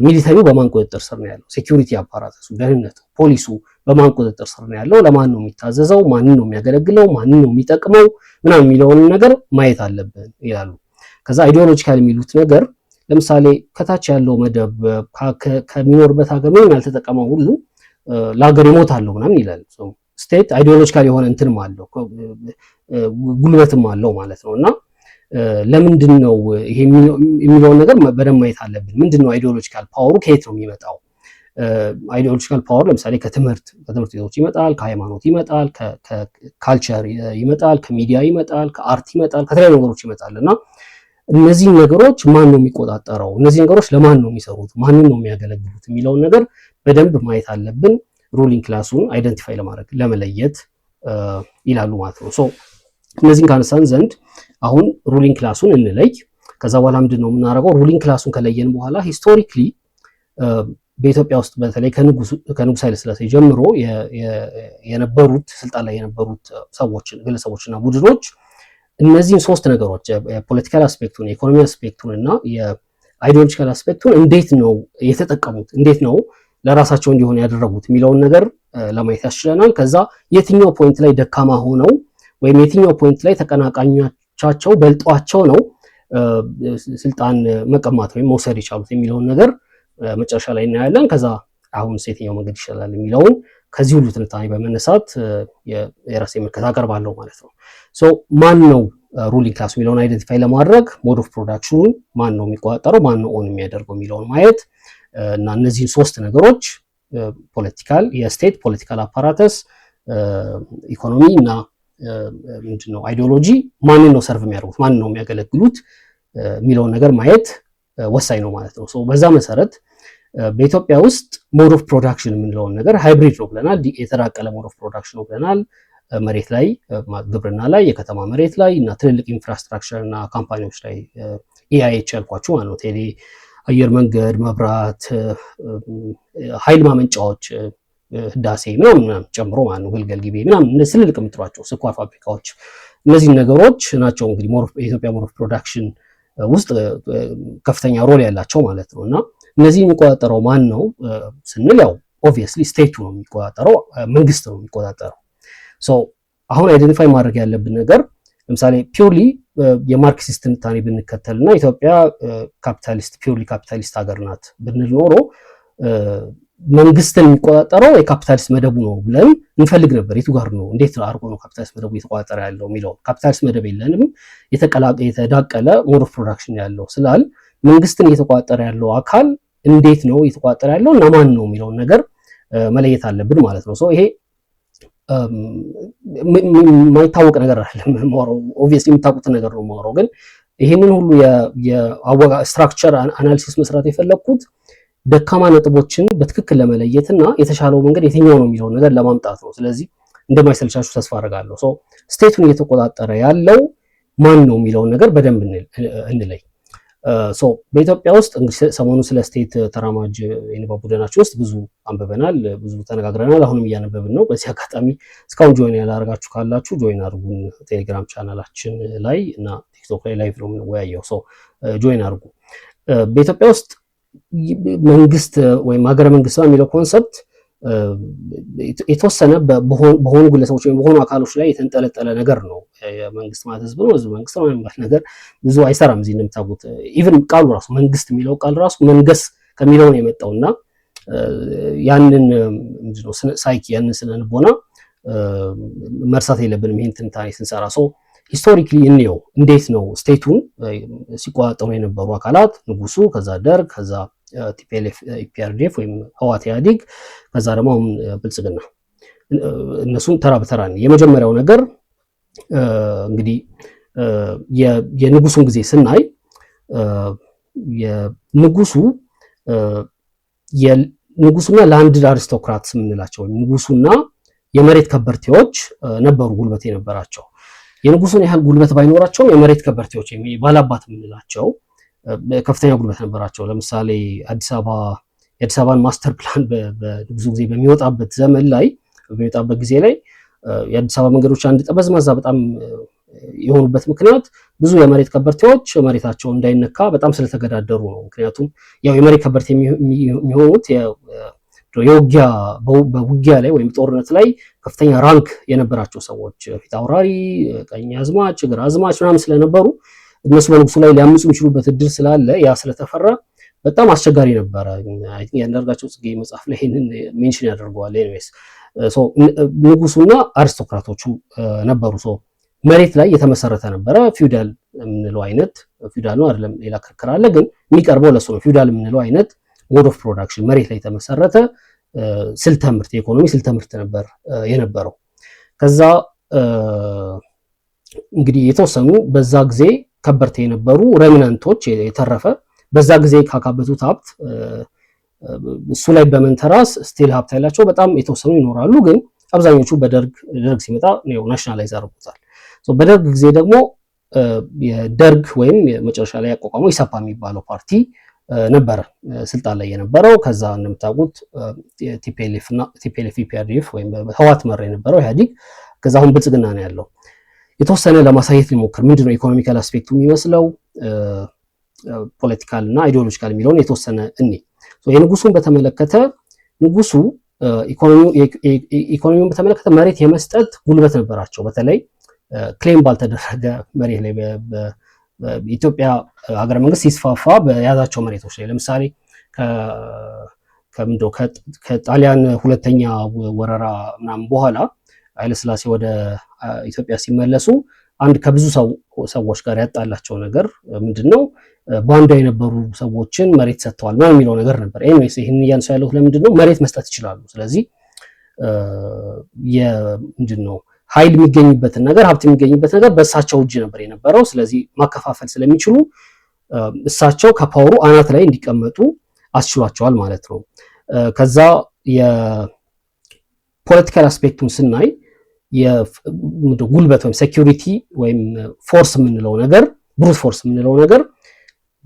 ሚሊተሪው በማን ቁጥጥር ስር ነው ያለው? ሴኩሪቲ አፓራተሱ፣ ደህንነቱ፣ ፖሊሱ በማን ቁጥጥር ስር ነው ያለው? ለማን ነው የሚታዘዘው? ማንን ነው የሚያገለግለው? ማንን ነው የሚጠቅመው? ምናምን የሚለውን ነገር ማየት አለብን ይላሉ። ከዛ አይዲዮሎጂካል የሚሉት ነገር ለምሳሌ ከታች ያለው መደብ ከሚኖርበት ሀገር ምንም ያልተጠቀመው ሁሉ ለሀገር ይሞታለሁ ምናምን ይላል። ስቴት አይዲዮሎጂካል የሆነ እንትንም አለው ጉልበትም አለው ማለት ነው። እና ለምንድን ነው ይሄ የሚለውን ነገር በደንብ ማየት አለብን። ምንድን ነው አይዲዮሎጂካል ፓወሩ? ከየት ነው የሚመጣው? አይዲዮሎጂካል ፓወር ለምሳሌ ከትምህርት ቤቶች ይመጣል፣ ከሃይማኖት ይመጣል፣ ከካልቸር ይመጣል፣ ከሚዲያ ይመጣል፣ ከአርት ይመጣል፣ ከተለያዩ ነገሮች ይመጣል እና እነዚህ ነገሮች ማን ነው የሚቆጣጠረው? እነዚህ ነገሮች ለማን ነው የሚሰሩት? ማንን ነው የሚያገለግሉት? የሚለውን ነገር በደንብ ማየት አለብን፣ ሩሊንግ ክላሱን አይደንቲፋይ ለማድረግ ለመለየት ይላሉ ማለት ነው። ሶ እነዚህን ካነሳን ዘንድ አሁን ሩሊንግ ክላሱን እንለይ። ከዛ በኋላ ምንድን ነው የምናደርገው? ሩሊንግ ክላሱን ከለየን በኋላ ሂስቶሪክሊ በኢትዮጵያ ውስጥ በተለይ ከንጉስ ኃይለሥላሴ ጀምሮ የነበሩት ስልጣን ላይ የነበሩት ሰዎች፣ ግለሰቦችና ቡድኖች እነዚህን ሶስት ነገሮች የፖለቲካል አስፔክቱን፣ የኢኮኖሚ አስፔክቱን እና የአይዲዮሎጂካል አስፔክቱን እንዴት ነው የተጠቀሙት፣ እንዴት ነው ለራሳቸው እንዲሆን ያደረጉት የሚለውን ነገር ለማየት ያስችለናል። ከዛ የትኛው ፖይንት ላይ ደካማ ሆነው ወይም የትኛው ፖይንት ላይ ተቀናቃኞቻቸው በልጧቸው ነው ስልጣን መቀማት ወይም መውሰድ የቻሉት የሚለውን ነገር መጨረሻ ላይ እናያለን። ከዛ አሁን የትኛው መንገድ ይሻላል የሚለውን ከዚህ ሁሉ ትንታኔ በመነሳት የራሴ ምልከታ አቀርባለሁ ማለት ነው። ሶ ማን ነው ሩሊንግ ክላስ የሚለውን አይደንቲፋይ ለማድረግ ሞድ ኦፍ ፕሮዳክሽኑን ማን ነው የሚቆጣጠረው፣ ማን ነው ኦን የሚያደርገው የሚለውን ማየት እና እነዚህን ሶስት ነገሮች ፖለቲካል፣ የስቴት ፖለቲካል አፓራተስ፣ ኢኮኖሚ እና ምንድነው አይዲዮሎጂ ማንን ነው ሰርቭ የሚያደርጉት፣ ማንን ነው የሚያገለግሉት የሚለውን ነገር ማየት ወሳኝ ነው ማለት ነው። ሶ በዛ መሰረት በኢትዮጵያ ውስጥ ሞድ ኦፍ ፕሮዳክሽን የምንለውን ነገር ሃይብሪድ ነው ብለናል። የተዳቀለ ሞድ ኦፍ ፕሮዳክሽን ነው ብለናል። መሬት ላይ ግብርና ላይ፣ የከተማ መሬት ላይ እና ትልልቅ ኢንፍራስትራክቸር እና ካምፓኒዎች ላይ ኢአይኤች ያልኳችሁ ማለት ነው፣ ቴሌ፣ አየር መንገድ፣ መብራት፣ ኃይል ማመንጫዎች፣ ህዳሴ ምናምን ጨምሮ ማለት ነው፣ ግልገል ጊቤ ምናምን ትልልቅ የምትሏቸው ስኳር ፋብሪካዎች፣ እነዚህ ነገሮች ናቸው እንግዲህ የኢትዮጵያ ሞድ ኦፍ ፕሮዳክሽን ውስጥ ከፍተኛ ሮል ያላቸው ማለት ነው። እና እነዚህ የሚቆጣጠረው ማን ነው ስንል ያው ኦብቪየስሊ ስቴቱ ነው የሚቆጣጠረው፣ መንግስት ነው የሚቆጣጠረው። ሶ አሁን አይደንቲፋይ ማድረግ ያለብን ነገር ለምሳሌ ፒውርሊ የማርክሲስት ትንታኔ ብንከተል እና ኢትዮጵያ ካፒታሊስት ፒውርሊ ካፒታሊስት ሀገር ናት ብንል ኖሮ መንግስትን የሚቆጣጠረው የካፒታሊስት መደቡ ነው ብለን እንፈልግ ነበር። የቱ ጋር ነው እንዴት አድርጎ ነው ካፒታሊስት መደቡ እየተቆጣጠረ ያለው የሚለው። ካፒታሊስት መደብ የለንም፣ የተዳቀለ ሞድ ኦፍ ፕሮዳክሽን ያለው ስላል መንግስትን እየተቆጣጠረ ያለው አካል እንዴት ነው እየተቆጣጠረ ያለው እና ማን ነው የሚለውን ነገር መለየት አለብን ማለት ነው። ይሄ የማይታወቅ ነገር አይደለም። ኦብቪየስሊ የምታውቁትን ነገር ነው የማወራው። ግን ይህንን ሁሉ ስትራክቸር አናሊሲስ መስራት የፈለግኩት ደካማ ነጥቦችን በትክክል ለመለየት እና የተሻለው መንገድ የትኛው ነው የሚለውን ነገር ለማምጣት ነው። ስለዚህ እንደማይሰልቻችሁ ተስፋ አደርጋለሁ። ስቴቱን እየተቆጣጠረ ያለው ማን ነው የሚለውን ነገር በደንብ እንለይ። በኢትዮጵያ ውስጥ ሰሞኑን ስለ ስቴት ተራማጅ የንባብ ቡድናችን ውስጥ ብዙ አንብበናል፣ ብዙ ተነጋግረናል። አሁንም እያነበብን ነው። በዚህ አጋጣሚ እስካሁን ጆይን ያላደረጋችሁ ካላችሁ ጆይን አድርጉን። ቴሌግራም ቻናላችን ላይ እና ቲክቶክ ላይ ላይቭ ነው የምንወያየው። ጆይን አድርጉ። በኢትዮጵያ ውስጥ መንግስት ወይም ሀገረ መንግስት የሚለው ኮንሰፕት የተወሰነ በሆኑ ግለሰቦች ወይም በሆኑ አካሎች ላይ የተንጠለጠለ ነገር ነው። የመንግስት ማለት ህዝብ ነው፣ ህዝብ መንግስት ነው የሚባል ነገር ብዙ አይሰራም። እዚህ እንደምታውቁት ኢቭን ቃሉ ራሱ መንግስት የሚለው ቃል ራሱ መንገስ ከሚለው ነው የመጣው እና ያንን ምንድነው ሳይኪ ያንን ስነልቦና መርሳት የለብንም ይህን ትንታኔ ስንሰራ። ሂስቶሪክሊ እንየው እንዴት ነው ስቴቱን ሲቆጣጠሩ የነበሩ አካላት፣ ንጉሱ፣ ከዛ ደርግ፣ ከዛ ቲፒኤልኤፍ ኢፒአርዲኤፍ ወይም ህወሓት ኢህአዴግ፣ ከዛ ደግሞ አሁን ብልጽግና። እነሱን ተራ በተራ የመጀመሪያው ነገር እንግዲህ የንጉሱን ጊዜ ስናይ ንጉሱና ላንድ አሪስቶክራትስ የምንላቸው ወይም ንጉሱና የመሬት ከበርቴዎች ነበሩ ጉልበት የነበራቸው። የንጉሱን ያህል ጉልበት ባይኖራቸውም የመሬት ከበርቴዎች ባላባት የምንላቸው ከፍተኛ ጉልበት ነበራቸው። ለምሳሌ የአዲስ አበባን ማስተር ፕላን በብዙ ጊዜ በሚወጣበት ጊዜ ላይ የአዲስ አበባ መንገዶች አንድ ጠመዝማዛ በጣም የሆኑበት ምክንያት ብዙ የመሬት ከበርቴዎች መሬታቸው እንዳይነካ በጣም ስለተገዳደሩ ነው። ምክንያቱም ያው የመሬት ከበርቴ የሚሆኑት በውጊያ ላይ ወይም ጦርነት ላይ ከፍተኛ ራንክ የነበራቸው ሰዎች ፊት አውራሪ፣ ቀኝ አዝማች፣ ግራ አዝማች ምናምን ስለነበሩ እነሱ በንጉሱ ላይ ሊያምፁ የሚችሉበት እድል ስላለ ያ ስለተፈራ በጣም አስቸጋሪ ነበረ። የአንዳርጋቸው ጽጌ መጽሐፍ ላይ ይህንን ሜንሽን ያደርገዋል። ኤኒዌይስ ንጉሱና አሪስቶክራቶቹ ነበሩ። መሬት ላይ የተመሰረተ ነበረ። ፊውዳል የምንለው አይነት ፊውዳል ነው አይደለም፣ ሌላ ክርክር አለ፣ ግን የሚቀርበው ለሱ ነው። ፊውዳል የምንለው አይነት ሞድ ኦፍ ፕሮዳክሽን መሬት ላይ የተመሰረተ ስልተምርት፣ የኢኮኖሚ ስልተምርት ነበር የነበረው። ከዛ እንግዲህ የተወሰኑ በዛ ጊዜ ከበርቴ የነበሩ ሬሚናንቶች የተረፈ በዛ ጊዜ ካካበቱት ሀብት እሱ ላይ በመንተራስ ስቲል ሀብት ያላቸው በጣም የተወሰኑ ይኖራሉ። ግን አብዛኞቹ ደርግ ሲመጣ ናሽናላይዝ አድርጎታል። በደርግ ጊዜ ደግሞ የደርግ ወይም መጨረሻ ላይ ያቋቋመው ኢሰፓ የሚባለው ፓርቲ ነበረ ስልጣን ላይ የነበረው። ከዛ እንደምታውቁት ቲፒኤልኤፍ ኢፒአርዲኤፍ ወይም ህወሓት መራ የነበረው ኢህአዴግ። ከዛ አሁን ብልጽግና ነው ያለው። የተወሰነ ለማሳየት ሊሞክር ምንድነው ኢኮኖሚካል አስፔክቱ የሚመስለው ፖለቲካል እና አይዲዮሎጂካል የሚለውን የተወሰነ እኔ የንጉሱን በተመለከተ ንጉሱ ኢኮኖሚውን በተመለከተ መሬት የመስጠት ጉልበት ነበራቸው። በተለይ ክሌም ባልተደረገ መሬት ላይ በኢትዮጵያ ሀገረ መንግስት ሲስፋፋ በያዛቸው መሬቶች ላይ ለምሳሌ ከጣሊያን ሁለተኛ ወረራ ምናምን በኋላ ኃይለስላሴ ወደ ኢትዮጵያ ሲመለሱ አንድ ከብዙ ሰዎች ጋር ያጣላቸው ነገር ምንድነው? ባንዳ የነበሩ ሰዎችን መሬት ሰጥተዋል ማለት የሚለው ነገር ነበር። ኤኒዌይስ ይሄን እያነሳ ያለሁት ለምንድነው? መሬት መስጠት ይችላሉ። ስለዚህ ምንድነው ኃይል የሚገኝበትን ነገር ሀብት የሚገኝበት ነገር በእሳቸው እጅ ነበር የነበረው። ስለዚህ ማከፋፈል ስለሚችሉ እሳቸው ከፓወሩ አናት ላይ እንዲቀመጡ አስችሏቸዋል ማለት ነው። ከዛ የፖለቲካል አስፔክቱን ስናይ የጉልበት ወይም ሴኩሪቲ ወይም ፎርስ የምንለው ነገር ብሩት ፎርስ የምንለው ነገር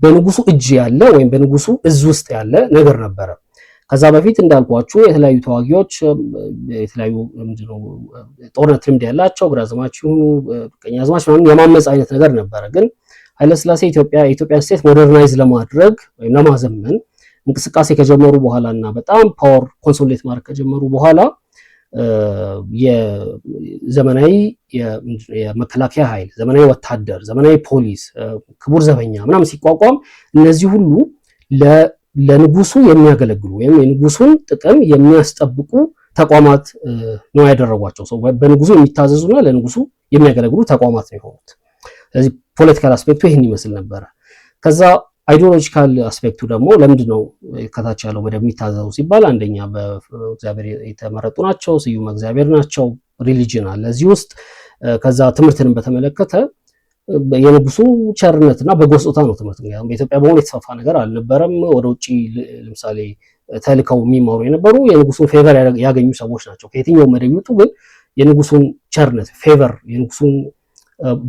በንጉሱ እጅ ያለ ወይም በንጉሱ እዝ ውስጥ ያለ ነገር ነበረ። ከዛ በፊት እንዳልኳችሁ የተለያዩ ተዋጊዎች የተለያዩ ጦርነት ልምድ ያላቸው ግራዝማች ይሁኑ ቀኛዝማች ምናምን የማመጽ አይነት ነገር ነበረ። ግን ኃይለስላሴ የኢትዮጵያን ስቴት ሞደርናይዝ ለማድረግ ወይም ለማዘመን እንቅስቃሴ ከጀመሩ በኋላ እና በጣም ፓወር ኮንሶሊዴት ማድረግ ከጀመሩ በኋላ የዘመናዊ የመከላከያ ኃይል፣ ዘመናዊ ወታደር፣ ዘመናዊ ፖሊስ፣ ክቡር ዘበኛ ምናምን ሲቋቋም እነዚህ ሁሉ ለንጉሱ የሚያገለግሉ ወይም የንጉሱን ጥቅም የሚያስጠብቁ ተቋማት ነው ያደረጓቸው። በንጉሱ የሚታዘዙና ለንጉሱ የሚያገለግሉ ተቋማት ነው የሆኑት። ስለዚህ ፖለቲካል አስፔክቱ ይህን ይመስል ነበረ። ከዛ አይዲዮሎጂካል አስፔክቱ ደግሞ ለምንድነው ከታች ያለው መደብ የሚታዘዙ ሲባል አንደኛ በእግዚአብሔር የተመረጡ ናቸው፣ ስዩም እግዚአብሔር ናቸው፣ ሪሊጅን አለ እዚህ ውስጥ። ከዛ ትምህርትንም በተመለከተ የንጉሱ ቸርነትና በጎ ስጦታ ነው ትምህርት። ምክንያቱም በኢትዮጵያ በሆነ የተስፋፋ ነገር አልነበረም። ወደ ውጭ ለምሳሌ ተልከው የሚማሩ የነበሩ የንጉሱን ፌቨር ያገኙ ሰዎች ናቸው። ከየትኛው መደብ ይወጡ ግን የንጉሱን ቸርነት ፌቨር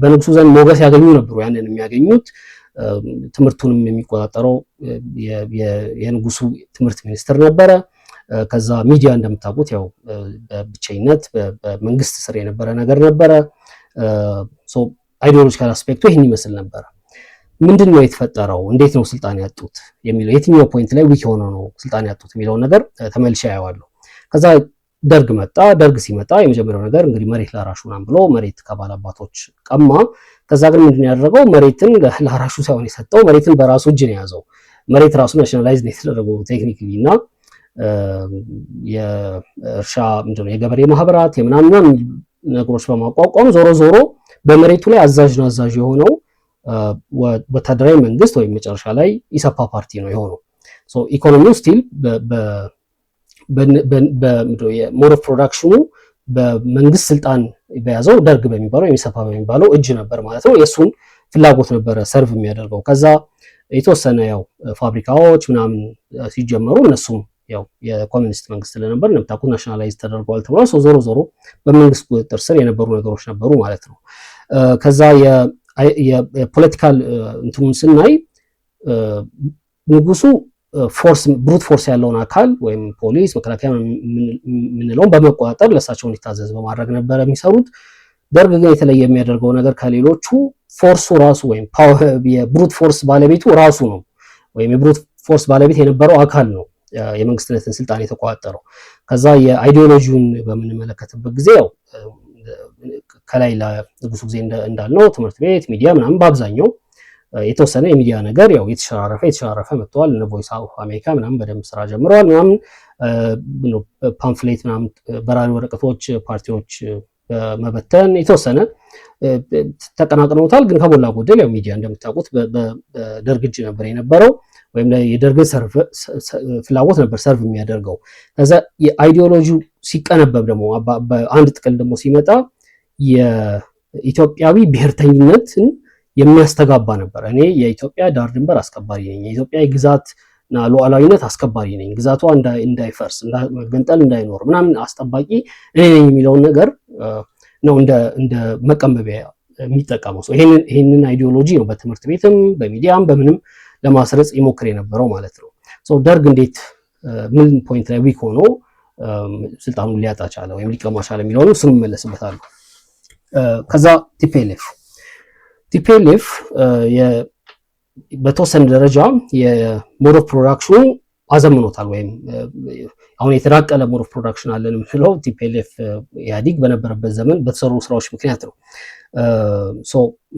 በንጉሱ ዘንድ ሞገስ ያገኙ ነበሩ። ያንን የሚያገኙት ትምህርቱንም የሚቆጣጠረው የንጉሱ ትምህርት ሚኒስትር ነበረ። ከዛ ሚዲያ እንደምታውቁት ያው በብቸኝነት በመንግስት ስር የነበረ ነገር ነበረ። አይዲዮሎጂካል አስፔክቱ ይህን ይመስል ነበረ። ምንድን ነው የተፈጠረው? እንዴት ነው ስልጣን ያጡት የሚለው የትኛው ፖይንት ላይ ዊክ ሆነው ነው ስልጣን ያጡት የሚለውን ነገር ተመልሼ አየዋለሁ። ከዛ ደርግ መጣ። ደርግ ሲመጣ የመጀመሪያው ነገር እንግዲህ መሬት ላራሹ ናም ብሎ መሬት ከባላባቶች ቀማ። ከዛ ግን ምንድን ያደረገው መሬትን ላራሹ ሳይሆን የሰጠው መሬትን በራሱ እጅ ነው የያዘው። መሬት ራሱ ናሽናላይዝ ነው የተደረገው ቴክኒካሊ እና የእርሻ ምንድነው የገበሬ ማህበራት የምናምን ነገሮች በማቋቋም ዞሮ ዞሮ በመሬቱ ላይ አዛዥ የሆነው ወታደራዊ መንግስት ወይም መጨረሻ ላይ ኢሰፓ ፓርቲ ነው የሆነው። ኢኮኖሚው ስቲል ሞድ ኦፍ ፕሮዳክሽኑ በመንግስት ስልጣን በያዘው ደርግ በሚባለው ኢሰፓ በሚባለው እጅ ነበር ማለት ነው። የእሱን ፍላጎት ነበረ ሰርቭ የሚያደርገው። ከዛ የተወሰነ ያው ፋብሪካዎች ምናምን ሲጀመሩ እነሱም ያው የኮሚኒስት መንግስት ስለነበር እንደምታውቁት ናሽናላይዝ ተደርጓል ተብሏል። ዞሮ ዞሮ በመንግስት ቁጥጥር ስር የነበሩ ነገሮች ነበሩ ማለት ነው። ከዛ የፖለቲካል እንትኑን ስናይ ንጉሱ ብሩት ፎርስ ያለውን አካል ወይም ፖሊስ፣ መከላከያ የምንለውን በመቆጣጠር ለእሳቸው እንዲታዘዝ በማድረግ ነበረ የሚሰሩት። ደርግ ግን የተለየ የሚያደርገው ነገር ከሌሎቹ ፎርሱ ራሱ ወይም የብሩት ፎርስ ባለቤቱ ራሱ ነው ወይም የብሩት ፎርስ ባለቤት የነበረው አካል ነው የመንግስትነትን ስልጣን የተቆጣጠረው። ከዛ የአይዲዮሎጂውን በምንመለከትበት ጊዜ ያው ከላይ ለንጉሱ ጊዜ እንዳልነው ትምህርት ቤት፣ ሚዲያ ምናምን በአብዛኛው የተወሰነ የሚዲያ ነገር ያው የተሸራረፈ መጥተዋል። እነ ቮይስ ኦፍ አሜሪካ ምናምን በደንብ ስራ ጀምረዋል። ምናምን ፓምፍሌት ምናምን በራሪ ወረቀቶች ፓርቲዎች በመበተን የተወሰነ ተቀናቅነውታል። ግን ከሞላ ጎደል ያው ሚዲያ እንደምታውቁት በደርግ እጅ ነበር የነበረው ወይም የደርግን ፍላጎት ነበር ሰርቭ የሚያደርገው። ከዛ የአይዲዮሎጂው ሲቀነበብ ደግሞ በአንድ ጥቅል ደግሞ ሲመጣ የኢትዮጵያዊ ብሔርተኝነትን የሚያስተጋባ ነበር። እኔ የኢትዮጵያ ዳር ድንበር አስከባሪ ነኝ፣ የኢትዮጵያ ግዛትና ሉዓላዊነት አስከባሪ ነኝ፣ ግዛቷ እንዳይፈርስ መገንጠል እንዳይኖር ምናምን አስጠባቂ እኔ ነኝ የሚለውን ነገር ነው እንደ መቀመቢያ የሚጠቀመው ሰው። ይሄንን አይዲዮሎጂ ነው በትምህርት ቤትም በሚዲያም በምንም ለማስረጽ ይሞክር የነበረው ማለት ነው። ደርግ እንዴት ምን ፖይንት ላይ ዊክ ሆኖ ስልጣኑን ሊያጣ ቻለ ወይም ሊቀማ ቻለ የሚለውን እሱን እንመለስበታለን። ከዛ ቲፒኤልኤፍ በተወሰነ ደረጃ የሞድ ኦፍ ፕሮዳክሽኑ አዘምኖታል። ወይም አሁን የተዳቀለ ሞድ ኦፍ ፕሮዳክሽን አለን የምንለው ቲፒኤልኤፍ ኢህአዲግ በነበረበት ዘመን በተሰሩ ስራዎች ምክንያት ነው።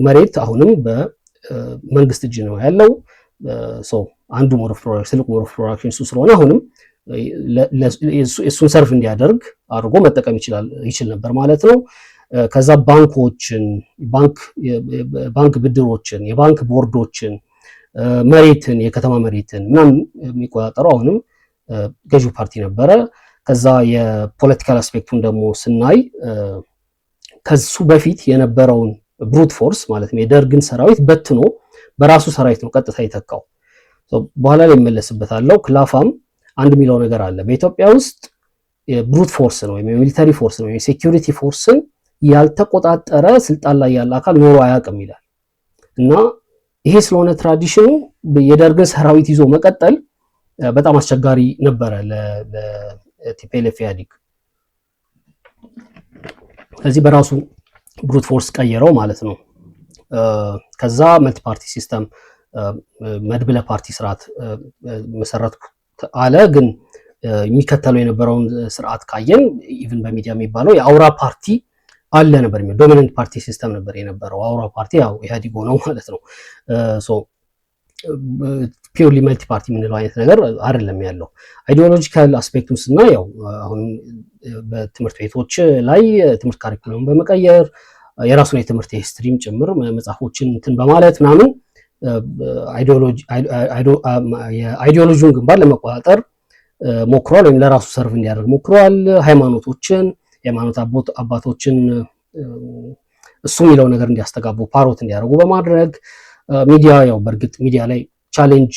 መሬት አሁንም በመንግስት እጅ ነው ያለው። አንዱ ሞድ ኦፍ ፕሮዳክሽን ትልቁ ሞድ ኦፍ ፕሮዳክሽን እሱ ስለሆነ አሁንም እሱን ሰርፍ እንዲያደርግ አድርጎ መጠቀም ይችል ነበር ማለት ነው። ከዛ ባንኮችን፣ ባንክ ብድሮችን፣ የባንክ ቦርዶችን፣ መሬትን፣ የከተማ መሬትን ምናምን የሚቆጣጠረው አሁንም ገዢው ፓርቲ ነበረ። ከዛ የፖለቲካል አስፔክቱን ደግሞ ስናይ ከሱ በፊት የነበረውን ብሩት ፎርስ ማለት ነው የደርግን ሰራዊት በትኖ በራሱ ሰራዊት ነው ቀጥታ የተካው። በኋላ ላይ ይመለስበታለው። ክላፋም አንድ የሚለው ነገር አለ። በኢትዮጵያ ውስጥ ብሩት ፎርስ ነው ወይም የሚሊተሪ ፎርስ ነው ወይም ሴኩሪቲ ፎርስን ያልተቆጣጠረ ስልጣን ላይ ያለ አካል ኖሮ አያውቅም ይላል እና ይሄ ስለሆነ ትራዲሽኑ የደርግን ሰራዊት ይዞ መቀጠል በጣም አስቸጋሪ ነበረ ለቲፒኤልኤፍ ኢህአዲግ። ስለዚህ በራሱ ብሩት ፎርስ ቀየረው ማለት ነው። ከዛ መልቲ ፓርቲ ሲስተም መድብለ ፓርቲ ስርዓት መሰረት አለ። ግን የሚከተለው የነበረውን ስርዓት ካየን ኢቭን በሚዲያ የሚባለው የአውራ ፓርቲ አለ ነበር የሚለው ዶሚናንት ፓርቲ ሲስተም ነበር የነበረው። አውራ ፓርቲ ያው ኢህአዲግ ሆነው ማለት ነው። ፒውርሊ መልቲ ፓርቲ የምንለው አይነት ነገር አይደለም ያለው። አይዲዮሎጂካል አስፔክቱን ስና ያው አሁን በትምህርት ቤቶች ላይ ትምህርት ካሪኩለም በመቀየር የራሱን የትምህርት ሂስትሪም ጭምር መጽሐፎችን እንትን በማለት ምናምን የአይዲዮሎጂውን ግንባር ለመቆጣጠር ሞክሯል፣ ወይም ለራሱ ሰርቭ እንዲያደርግ ሞክሯል። ሃይማኖቶችን፣ የሃይማኖት አባቶችን እሱ የሚለው ነገር እንዲያስተጋቡ ፓሮት እንዲያደርጉ በማድረግ ሚዲያ ያው በእርግጥ ሚዲያ ላይ ቻሌንጅ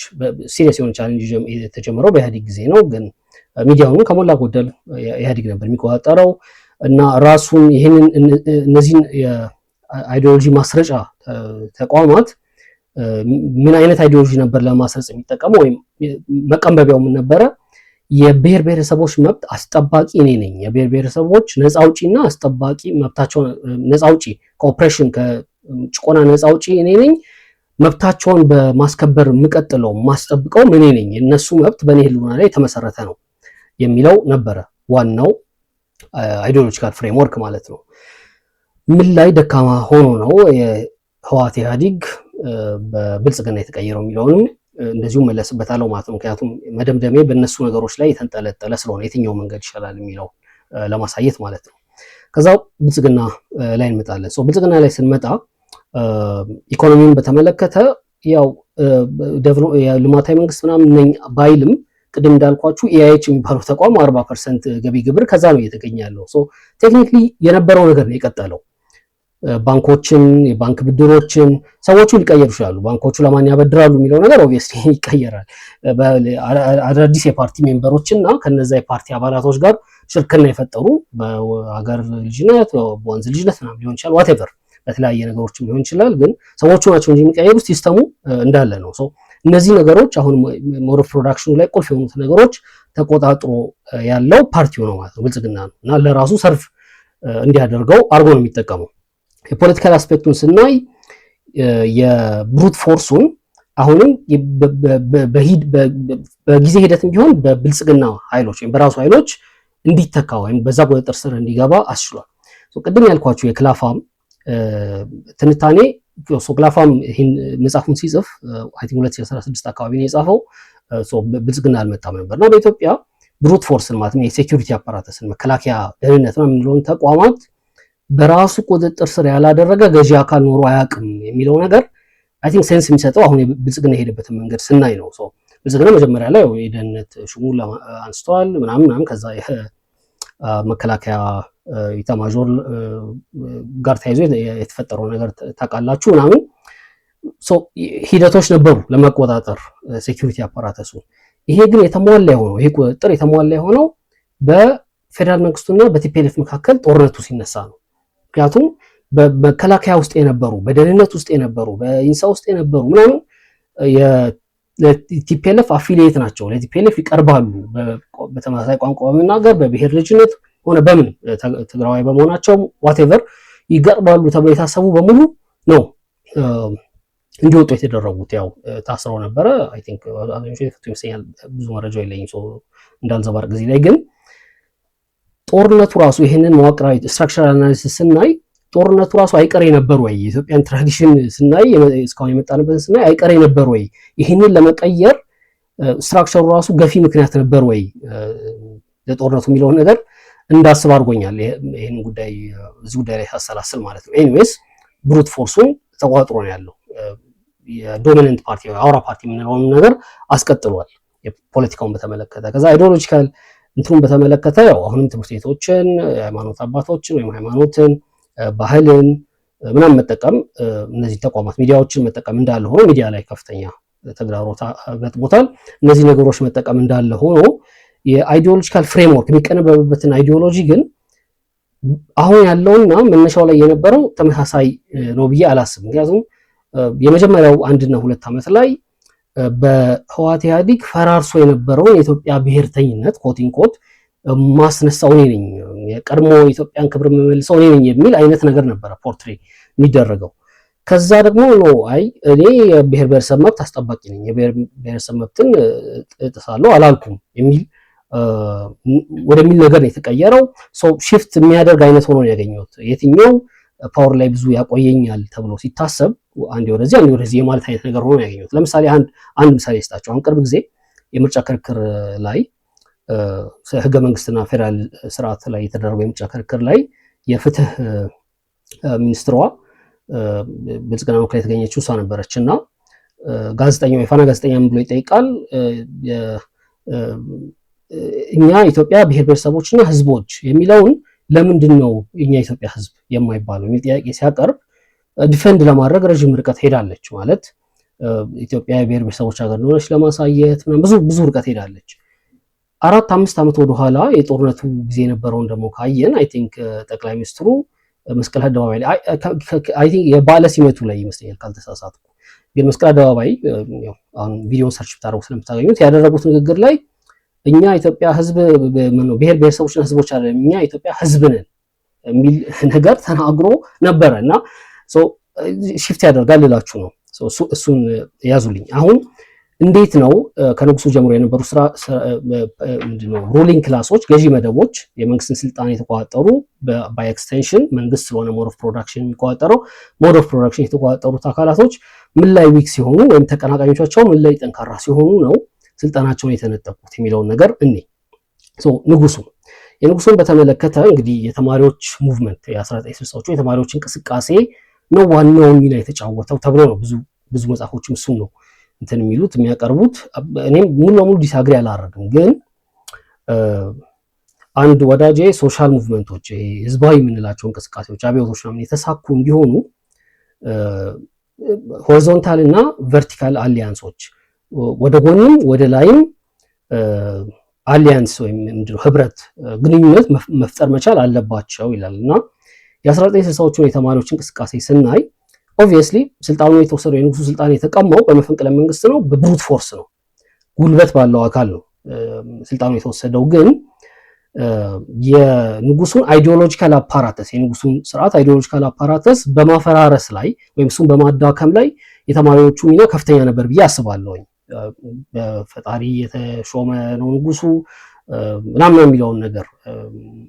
ሲሪየስ የሆነ ቻሌንጅ የተጀመረው በኢህአዲግ ጊዜ ነው። ግን ሚዲያውን ከሞላ ጎደል ኢህአዲግ ነበር የሚቆጣጠረው እና ራሱን ይህንን እነዚህን የአይዲዮሎጂ ማስረጫ ተቋማት ምን አይነት አይዲዮሎጂ ነበር ለማስረጽ የሚጠቀመው ወይም መቀንበቢያው ምን ነበረ? የብሔር ብሔረሰቦች መብት አስጠባቂ እኔ ነኝ፣ የብሔር ብሔረሰቦች ነፃ አውጪና አስጠባቂ መብታቸውን ነፃ አውጪ ከኦፕሬሽን ከጭቆና ነፃ አውጪ እኔ ነኝ፣ መብታቸውን በማስከበር የምቀጥለው ማስጠብቀው እኔ ነኝ፣ የነሱ መብት በእኔ ህልውና ላይ የተመሰረተ ነው የሚለው ነበረ ዋናው አይዲዮሎጂካል ፍሬምወርክ ማለት ነው። ምን ላይ ደካማ ሆኖ ነው የህወሓት ኢህአዲግ በብልጽግና የተቀየረው የሚለውንም እንደዚሁ መለስበታለሁ ማለት ነው። ምክንያቱም መደምደሜ በእነሱ ነገሮች ላይ የተንጠለጠለ ስለሆነ የትኛው መንገድ ይሻላል የሚለው ለማሳየት ማለት ነው። ከዛው ብልጽግና ላይ እንመጣለን። ብልጽግና ላይ ስንመጣ ኢኮኖሚውን በተመለከተ ያው ልማታዊ መንግስት ምናምን ነኝ ባይልም ቅድም እንዳልኳችሁ ኢአይኤች የሚባለው ተቋም 40% ገቢ ግብር ከዛ ነው እየተገኘ ያለው። ቴክኒክሊ የነበረው ነገር ነው የቀጠለው። ባንኮችን፣ የባንክ ብድሮችን ሰዎቹ ሊቀየሩ ይችላሉ። ባንኮቹ ለማን ያበድራሉ የሚለው ነገር ኦብቪየስሊ ይቀየራል። አዳዲስ የፓርቲ ሜምበሮች እና ከነዛ የፓርቲ አባላቶች ጋር ሽርክና የፈጠሩ በሀገር ልጅነት በወንዝ ልጅነት ምናምን ሊሆን ይችላል፣ ዋቴቨር በተለያየ ነገሮችም ሊሆን ይችላል። ግን ሰዎቹ ናቸው እንጂ የሚቀየሩት ሲስተሙ እንዳለ ነው። እነዚህ ነገሮች አሁን ሞድ ኦፍ ፕሮዳክሽኑ ላይ ቁልፍ የሆኑት ነገሮች ተቆጣጥሮ ያለው ፓርቲው ነው ማለት ነው፣ ብልጽግና ነው እና ለራሱ ሰርፍ እንዲያደርገው አድርጎ ነው የሚጠቀመው። የፖለቲካል አስፔክቱን ስናይ የብሩት ፎርሱን አሁንም በጊዜ ሂደትም ቢሆን በብልጽግና ኃይሎች ወይም በራሱ ኃይሎች እንዲተካ ወይም በዛ ቁጥጥር ስር እንዲገባ አስችሏል። ቅድም ያልኳችሁ የክላፋም ትንታኔ ክላፋም ይህን መጽሐፉን ሲጽፍ አይ ቲንክ 2016 አካባቢ ነው የጻፈው። ብልጽግና አልመጣም ነበርና በኢትዮጵያ ብሩት ፎርስን ማለት ነው የሴኩሪቲ አፓራተስን መከላከያ፣ ደህንነት ነው የምንለውን ተቋማት በራሱ ቁጥጥር ስር ያላደረገ ገዢ አካል ኖሮ አያውቅም የሚለው ነገር አይ ቲንክ ሴንስ የሚሰጠው አሁን ብልጽግና የሄደበትን መንገድ ስናይ ነው። ብልጽግና መጀመሪያ ላይ የደህንነት ሹሙን አንስተዋል ምናምን ከዛ መከላከያ ኢታማዦር ጋር ተያይዞ የተፈጠረው ነገር ታውቃላችሁ ምናምን ሂደቶች ነበሩ ለመቆጣጠር ሴኩሪቲ አፓራተሱ። ይሄ ግን የተሟላ የሆነው ይሄ ቁጥጥር የተሟላ የሆነው በፌደራል መንግስቱና በቲፒኤልኤፍ መካከል ጦርነቱ ሲነሳ ነው። ምክንያቱም በመከላከያ ውስጥ የነበሩ በደህንነት ውስጥ የነበሩ በኢንሳ ውስጥ የነበሩ ምናምን ለቲፒኤልኤፍ አፊሊየት ናቸው፣ ለቲፒኤልኤፍ ይቀርባሉ። በተመሳሳይ ቋንቋ በመናገር በብሔር ልጅነት ሆነ በምን ትግራዋይ በመሆናቸው ዋቴቨር ይቀርባሉ ተብሎ የታሰቡ በሙሉ ነው እንዲወጡ የተደረጉት። ያው ታስረው ነበረ። አይ ቲንክ ይመስለኛል፣ ብዙ መረጃ የለኝም እንዳልዘባርቅ ጊዜ ላይ። ግን ጦርነቱ ራሱ ይህንን መዋቅራዊ ስትራክቸራል አናሊሲስ ስናይ ጦርነቱ ራሱ አይቀሬ ነበር ወይ? የኢትዮጵያን ትራዲሽን ስናይ እስካሁን የመጣንበትን ስናይ አይቀሬ ነበር ወይ? ይህንን ለመቀየር ስትራክቸሩ ራሱ ገፊ ምክንያት ነበር ወይ ለጦርነቱ የሚለውን ነገር እንዳስብ አድርጎኛል። ይህን ጉዳይ እዚህ ጉዳይ ላይ ሳሰላስል ማለት ነው። ኤኒዌይስ ብሩት ፎርሱን ተቋጥሮ ነው ያለው። የዶሚናንት ፓርቲ አውራ ፓርቲ የምንለውን ነገር አስቀጥሏል። የፖለቲካውን በተመለከተ ከዛ አይዲዮሎጂካል እንትኑን በተመለከተ ያው አሁንም ትምህርት ቤቶችን፣ የሃይማኖት አባቶችን ወይም ሃይማኖትን፣ ባህልን ምናምን መጠቀም፣ እነዚህ ተቋማት ሚዲያዎችን መጠቀም እንዳለ ሆኖ ሚዲያ ላይ ከፍተኛ ተግዳሮት ገጥሞታል። እነዚህ ነገሮች መጠቀም እንዳለ ሆኖ የአይዲዮሎጂካል ፍሬምወርክ የሚቀነበብበትን አይዲዮሎጂ ግን አሁን ያለውና መነሻው ላይ የነበረው ተመሳሳይ ነው ብዬ አላስብም። ምክንያቱም የመጀመሪያው 1 እና 2 ዓመት ላይ በህወሓት ኢህአዴግ ፈራርሶ የነበረውን የኢትዮጵያ ብሔርተኝነት ኮት ማስነሳው እኔ ነኝ፣ የቀድሞ የኢትዮጵያን ክብር የምመልሰው እኔ ነኝ የሚል አይነት ነገር ነበረ ፖርትሬ የሚደረገው። ከዛ ደግሞ ነው አይ እኔ የብሔር ብሔረሰብ መብት አስጠባቂ ነኝ፣ የብሔር ብሔረሰብ መብትን እጥሳለሁ አላልኩም የሚል ወደሚል ነገር ነው የተቀየረው። ሽፍት የሚያደርግ አይነት ሆኖ ነው ያገኘሁት። የትኛው ፓወር ላይ ብዙ ያቆየኛል ተብሎ ሲታሰብ አንዴ ወደዚህ የማለት አይነት ነገር ሆኖ ያገኘሁት። ለምሳሌ አንድ ምሳሌ ስጣቸው። አሁን ቅርብ ጊዜ የምርጫ ክርክር ላይ ህገ መንግስትና ፌዴራል ስርዓት ላይ የተደረገው የምርጫ ክርክር ላይ የፍትህ ሚኒስትሯ ብልጽግና ላይ የተገኘችው እሷ ነበረች እና ጋዜጠኛው የፋና ጋዜጠኛ ምን ብሎ ይጠይቃል? እኛ ኢትዮጵያ ብሔር ብሔረሰቦችና ህዝቦች የሚለውን ለምንድን ነው እኛ ኢትዮጵያ ህዝብ የማይባለው የሚል ጥያቄ ሲያቀርብ ዲፌንድ ለማድረግ ረዥም ርቀት ሄዳለች። ማለት ኢትዮጵያ የብሔር ብሔረሰቦች ሀገር እንደሆነች ለማሳየት ብዙ ርቀት ሄዳለች። 4-5 ዓመት ወደኋላ የጦርነቱ ጊዜ የነበረውን ደግሞ ካየን አይ ቲንክ ጠቅላይ ሚኒስትሩ መስቀል አደባባይ ላይ አይ ቲንክ የባለ ሲመቱ ላይ ይመስለኛል ካልተሳሳትኩ፣ ግን መስቀል አደባባይ አሁን ቪዲዮን ሰርች ብታደርጉ ስለምታገኙት ያደረጉት ንግግር ላይ እኛ ኢትዮጵያ ህዝብ ብሔር ብሔረሰቦችና ህዝቦች አይደለም እኛ ኢትዮጵያ ህዝብ ነን የሚል ነገር ተናግሮ ነበረ እና ሽፍት ያደርጋል ልላችሁ ነው። እሱን ያዙልኝ። አሁን እንዴት ነው ከንጉሱ ጀምሮ የነበሩ ምንድነው ሩሊንግ ክላሶች ገዢ መደቦች የመንግስትን ስልጣን የተቆጣጠሩ ባይ ኤክስቴንሽን መንግስት ስለሆነ ሞድ ኦፍ ፕሮዳክሽን የሚቆጣጠረው ሞድ ኦፍ ፕሮዳክሽን የተቆጣጠሩት አካላቶች ምን ላይ ዊክ ሲሆኑ ወይም ተቀናቃኞቻቸው ምን ላይ ጠንካራ ሲሆኑ ነው ስልጣናቸውን የተነጠቁት የሚለውን ነገር የንጉሱን በተመለከተ እንግዲህ የተማሪዎች ሙቭመንት የ1960ዎቹ የተማሪዎች እንቅስቃሴ ነው ዋናውን ሚና የተጫወተው ተብሎ ነው ብዙ መጽሐፎችም እሱን ነው እንትን የሚሉት የሚያቀርቡት። እኔም ሙሉ ለሙሉ ዲስአግሪ አላደርግም፣ ግን አንድ ወዳጄ ሶሻል ሙቭመንቶች ህዝባዊ የምንላቸው እንቅስቃሴዎች አብዮቶች ምናምን የተሳኩ እንዲሆኑ ሆሪዞንታል እና ቨርቲካል አሊያንሶች ወደ ጎንም ወደ ላይም አሊያንስ ወይም ምንድነው ህብረት ግንኙነት መፍጠር መቻል አለባቸው ይላል እና የ1960ዎቹን የተማሪዎች እንቅስቃሴ ስናይ ኦብቪየስሊ ስልጣኑ የተወሰደው የንጉሱ ስልጣን የተቀማው በመፈንቅለ መንግስት ነው፣ በብሩት ፎርስ ነው፣ ጉልበት ባለው አካል ነው ስልጣኑ የተወሰደው። ግን የንጉሱን አይዲዮሎጂካል አፓራተስ የንጉሱን ስርዓት አይዲዮሎጂካል አፓራተስ በማፈራረስ ላይ ወይም እሱን በማዳከም ላይ የተማሪዎቹ ሚና ከፍተኛ ነበር ብዬ አስባለሁኝ። በፈጣሪ የተሾመ ነው ንጉሱ ምናምን የሚለውን ነገር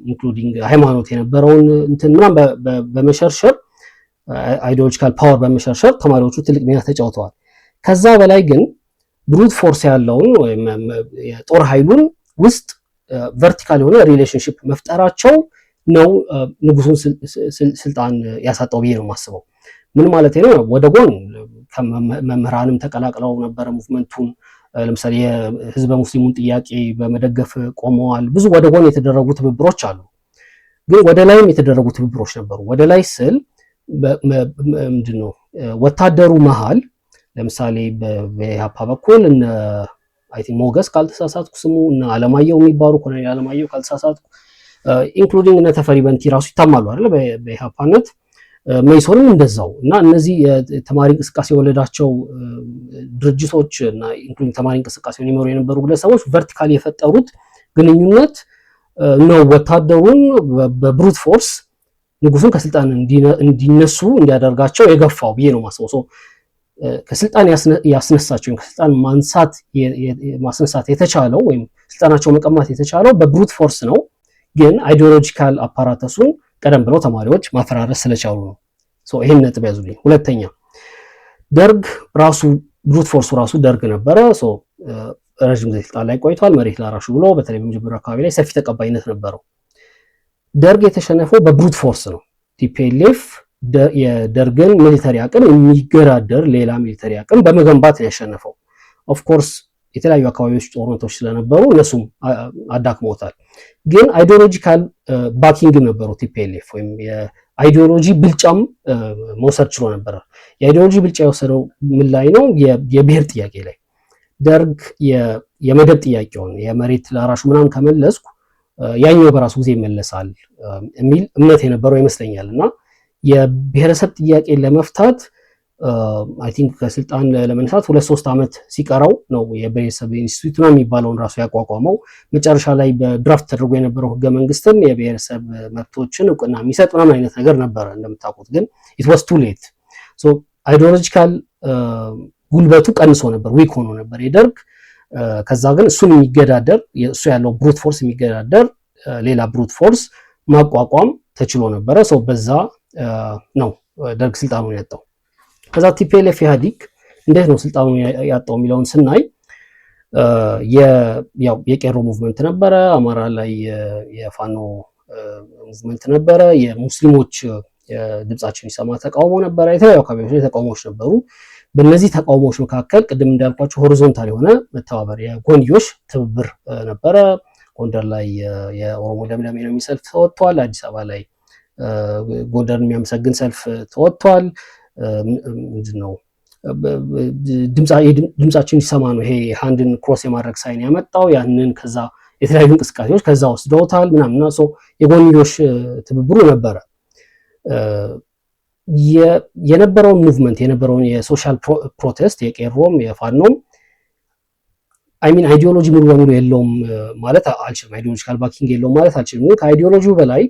ኢንክሉዲንግ ሃይማኖት የነበረውን እንትን ምናምን በመሸርሸር አይዲዮሎጂካል ፓወር በመሸርሸር ተማሪዎቹ ትልቅ ሚና ተጫውተዋል። ከዛ በላይ ግን ብሩት ፎርስ ያለውን ወይም የጦር ኃይሉን ውስጥ ቨርቲካል የሆነ ሪሌሽንሽፕ መፍጠራቸው ነው ንጉሱን ስልጣን ያሳጣው ብዬ ነው የማስበው። ምን ማለት ነው? ወደ ጎን መምህራንም ተቀላቅለው ነበረ ሙቭመንቱን። ለምሳሌ የህዝበ ሙስሊሙን ጥያቄ በመደገፍ ቆመዋል። ብዙ ወደ ጎን የተደረጉ ትብብሮች አሉ፣ ግን ወደ ላይም የተደረጉ ትብብሮች ነበሩ። ወደ ላይ ስል ምንድነው ወታደሩ መሃል ለምሳሌ በኢህአፓ በኩል እነ አይ ቲንክ ሞገስ ካልተሳሳትኩ ስሙ እና አለማየሁ የሚባሉ ኮሎኔል አለማየሁ ካልተሳሳትኩ ኢንክሉዲንግ እነ ተፈሪ በንቲ ራሱ ይታማሉ አይደል በኢህአፓነት መይሶንም እንደዛው እና እነዚህ የተማሪ እንቅስቃሴ የወለዳቸው ድርጅቶች እና ኢንክሉዲንግ ተማሪ እንቅስቃሴውን ይመሩ የነበሩ ግለሰቦች ቨርቲካሊ የፈጠሩት ግንኙነት ነው ወታደሩን በብሩት ፎርስ ንጉሱን ከስልጣን እንዲነሱ እንዲያደርጋቸው የገፋው ብዬ ነው ማስበው። ከስልጣን ያስነሳቸው ከስልጣን ማስነሳት የተቻለው ወይም ስልጣናቸው መቀማት የተቻለው በብሩት ፎርስ ነው። ግን አይዲዮሎጂካል አፓራተሱን ቀደም ብለው ተማሪዎች ማፈራረስ ስለቻሉ ነው። ይሄን ነጥብ ያዙልኝ። ሁለተኛ ደርግ ራሱ ብሩት ፎርሱ ራሱ ደርግ ነበረ። ረዥም ጊዜ ስልጣን ላይ ቆይቷል። መሬት ላራሹ ብሎ በተለይ በመጀመሪያው አካባቢ ላይ ሰፊ ተቀባይነት ነበረው። ደርግ የተሸነፈው በብሩት ፎርስ ነው። ቲፒኤልኤፍ የደርግን ሚሊተሪ አቅም የሚገዳደር ሌላ ሚሊተሪ አቅም በመገንባት ነው ያሸነፈው። ኦፍኮርስ የተለያዩ አካባቢዎች ጦርነቶች ስለነበሩ እነሱም አዳክመውታል። ግን አይዲዮሎጂካል ባኪንግ ነበረው ቲፒኤልኤፍ ወይም የአይዲዮሎጂ ብልጫም መውሰድ ችሎ ነበረ። የአይዲዮሎጂ ብልጫ የወሰደው ምን ላይ ነው? የብሔር ጥያቄ ላይ ደርግ የመደብ ጥያቄውን የመሬት ላራሹ ምናምን ከመለስኩ ያኛው በራሱ ጊዜ ይመለሳል የሚል እምነት የነበረው ይመስለኛል። እና የብሔረሰብ ጥያቄ ለመፍታት አይ ቲንክ ከስልጣን ለመነሳት 2-3 ዓመት ሲቀረው ነው የብሔረሰብ ኢንስቲትዩት ነው የሚባለውን ራሱ ያቋቋመው። መጨረሻ ላይ በድራፍት ተደርጎ የነበረው ህገ መንግስትም የብሔረሰብ መብቶችን እውቅና የሚሰጥ ምናምን አይነት ነገር ነበረ እንደምታውቁት። ግን ኢት ዋስ ቱ ሌት። አይዲዮሎጂካል ጉልበቱ ቀንሶ ነበር፣ ዊክ ሆኖ ነበር የደርግ። ከዛ ግን እሱን የሚገዳደር እሱ ያለው ብሩት ፎርስ የሚገዳደር ሌላ ብሩት ፎርስ ማቋቋም ተችሎ ነበረ። በዛ ነው ደርግ ስልጣኑን ያጣው። ከዛ ቲፒኤልኤፍ ኢህአዲግ እንዴት ነው ስልጣኑን ያጣው የሚለውን ስናይ የቄሮ ሙቭመንት ነበረ፣ አማራ ላይ የፋኖ ሙቭመንት ነበረ፣ የሙስሊሞች ድምጻችን ይሰማ ተቃውሞ ነበረ፣ የተለያዩ አካባቢዎች ላይ ተቃውሞዎች ነበሩ። በእነዚህ ተቃውሞዎች መካከል ቅድም እንዳልኳቸው ሆሪዞንታል የሆነ መተባበር የጎንዮሽ ትብብር ነበረ። ጎንደር ላይ የኦሮሞ ለምለም ነው የሚሰልፍ ተወጥቷል። አዲስ አበባ ላይ ጎንደርን የሚያመሰግን ሰልፍ ተወጥቷል። ምንድነው ድምጻችን ይሰማ ነው ይሄ ሃንድን ክሮስ የማድረግ ሳይን ያመጣው። ያንን ከዛ የተለያዩ እንቅስቃሴዎች ከዛ ወስደውታል ምናምና የጎንዮሽ ትብብሩ ነበረ። የነበረውን ሙቭመንት የነበረውን የሶሻል ፕሮቴስት የቄሮም የፋኖም አይሚን አይዲዮሎጂ ሙሉ በሙሉ የለውም ማለት አልችልም። አይዲዮሎጂካል ባኪንግ የለውም ማለት አልችልም። ግን ከአይዲዮሎጂው በላይ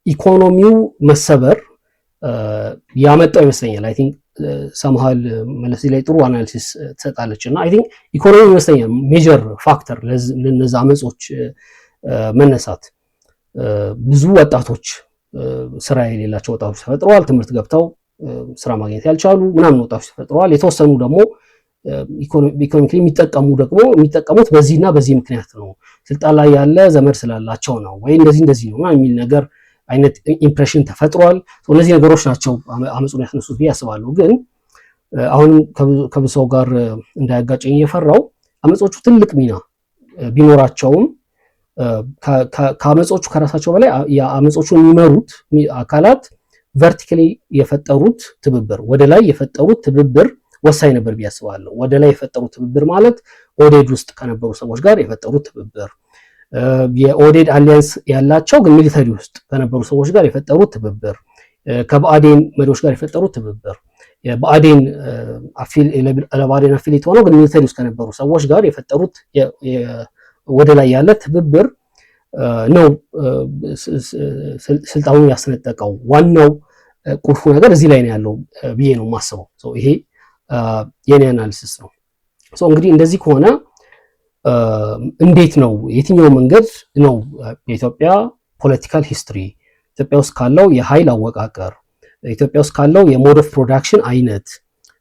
የኢኮኖሚው መሰበር ያመጣው ይመስለኛል። አይ ቲንክ ሰምሃል መለስ ላይ ጥሩ አናሊሲስ ትሰጣለች እና አይ ቲንክ ኢኮኖሚ ይመስለኛል ሜጀር ፋክተር ለነዛ አመጾች መነሳት። ብዙ ወጣቶች ስራ የሌላቸው ወጣቶች ተፈጥረዋል። ትምህርት ገብተው ስራ ማግኘት ያልቻሉ ምናምን ወጣቶች ተፈጥረዋል። የተወሰኑ ደግሞ ኢኮኖሚክሊ የሚጠቀሙት በዚህና በዚህ ምክንያት ነው፣ ስልጣን ላይ ያለ ዘመድ ስላላቸው ነው ወይ እንደዚህ ነው የሚል ነገር አይነት ኢምፕሬሽን ተፈጥሯል። እነዚህ ነገሮች ናቸው አመጹን ያስነሱት ብዬ አስባለሁ። ግን አሁን ከብዙ ሰው ጋር እንዳያጋጨኝ የፈራው አመጾቹ ትልቅ ሚና ቢኖራቸውም ከአመጾቹ ከራሳቸው በላይ የአመጾቹን የሚመሩት አካላት ቨርቲካሊ የፈጠሩት ትብብር ወደ ላይ የፈጠሩት ትብብር ወሳኝ ነበር ብዬ አስባለሁ። ወደ ላይ የፈጠሩት ትብብር ማለት ኦህዴድ ውስጥ ከነበሩ ሰዎች ጋር የፈጠሩት ትብብር፣ የኦህዴድ አሊያንስ ያላቸው ግን ሚሊተሪ ውስጥ ከነበሩ ሰዎች ጋር የፈጠሩት ትብብር፣ ከብአዴን መሪዎች ጋር የፈጠሩት ትብብር፣ ለብአዴን አፊሊት ሆነው ግን ሚሊተሪ ውስጥ ከነበሩ ሰዎች ጋር የፈጠሩት ወደ ላይ ያለ ትብብር ነው ስልጣኑን ያስነጠቀው። ዋናው ቁልፉ ነገር እዚህ ላይ ነው ያለው ብዬ ነው የማስበው። ይሄ የኔ አናሊሲስ ነው። እንግዲህ እንደዚህ ከሆነ እንዴት ነው የትኛው መንገድ ነው የኢትዮጵያ ፖለቲካል ሂስትሪ ኢትዮጵያ ውስጥ ካለው የኃይል አወቃቀር ኢትዮጵያ ውስጥ ካለው የሞድ ኦፍ ፕሮዳክሽን አይነት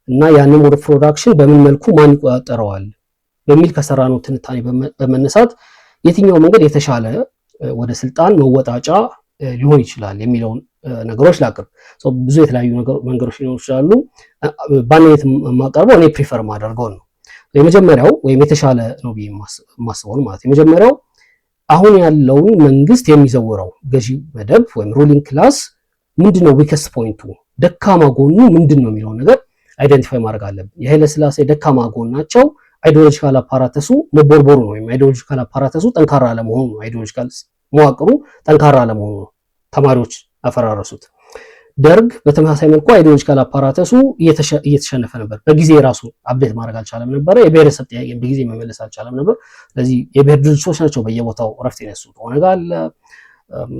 እና ያንን ሞድ ኦፍ ፕሮዳክሽን በምን መልኩ ማን ይቆጣጠረዋል በሚል ከሰራነው ትንታኔ በመነሳት የትኛው መንገድ የተሻለ ወደ ስልጣን መወጣጫ ሊሆን ይችላል የሚለውን ነገሮች ላቅርብ። ብዙ የተለያዩ መንገዶች ሊሆኑ ይችላሉ። ባንነት የማቀርበው እኔ ፕሪፈር ማደርገው ነው። የመጀመሪያው ወይም የተሻለ ነው ብዬ የማስበው ማለት የመጀመሪያው አሁን ያለውን መንግስት የሚዘውረው ገዢ መደብ ወይም ሩሊንግ ክላስ ምንድነው ዊከስት ፖይንቱ፣ ደካማ ጎኑ ምንድነው የሚለው ነገር አይደንቲፋይ ማድረግ አለብን። የኃይለ ሥላሴ ደካማ ጎናቸው አይዲዮሎጂካል አፓራተሱ መቦርቦሩ ነው፣ ወይም አይዲዮሎጂካል አፓራተሱ ጠንካራ አለመሆኑ ነው። አይዲዮሎጂካል መዋቅሩ ጠንካራ አለመሆኑ ነው ተማሪዎች አፈራረሱት። ደርግ በተመሳሳይ መልኩ አይዲዮሎጂካል አፓራተሱ እየተሸነፈ ነበር። በጊዜ ራሱ አፕዴት ማድረግ አልቻለም ነበረ። የብሔረሰብ ጥያቄ በጊዜ መመለስ አልቻለም ነበር። ስለዚህ የብሔር ድርጅቶች ናቸው በየቦታው እረፍት የነሱት። ኦነግ አለ፣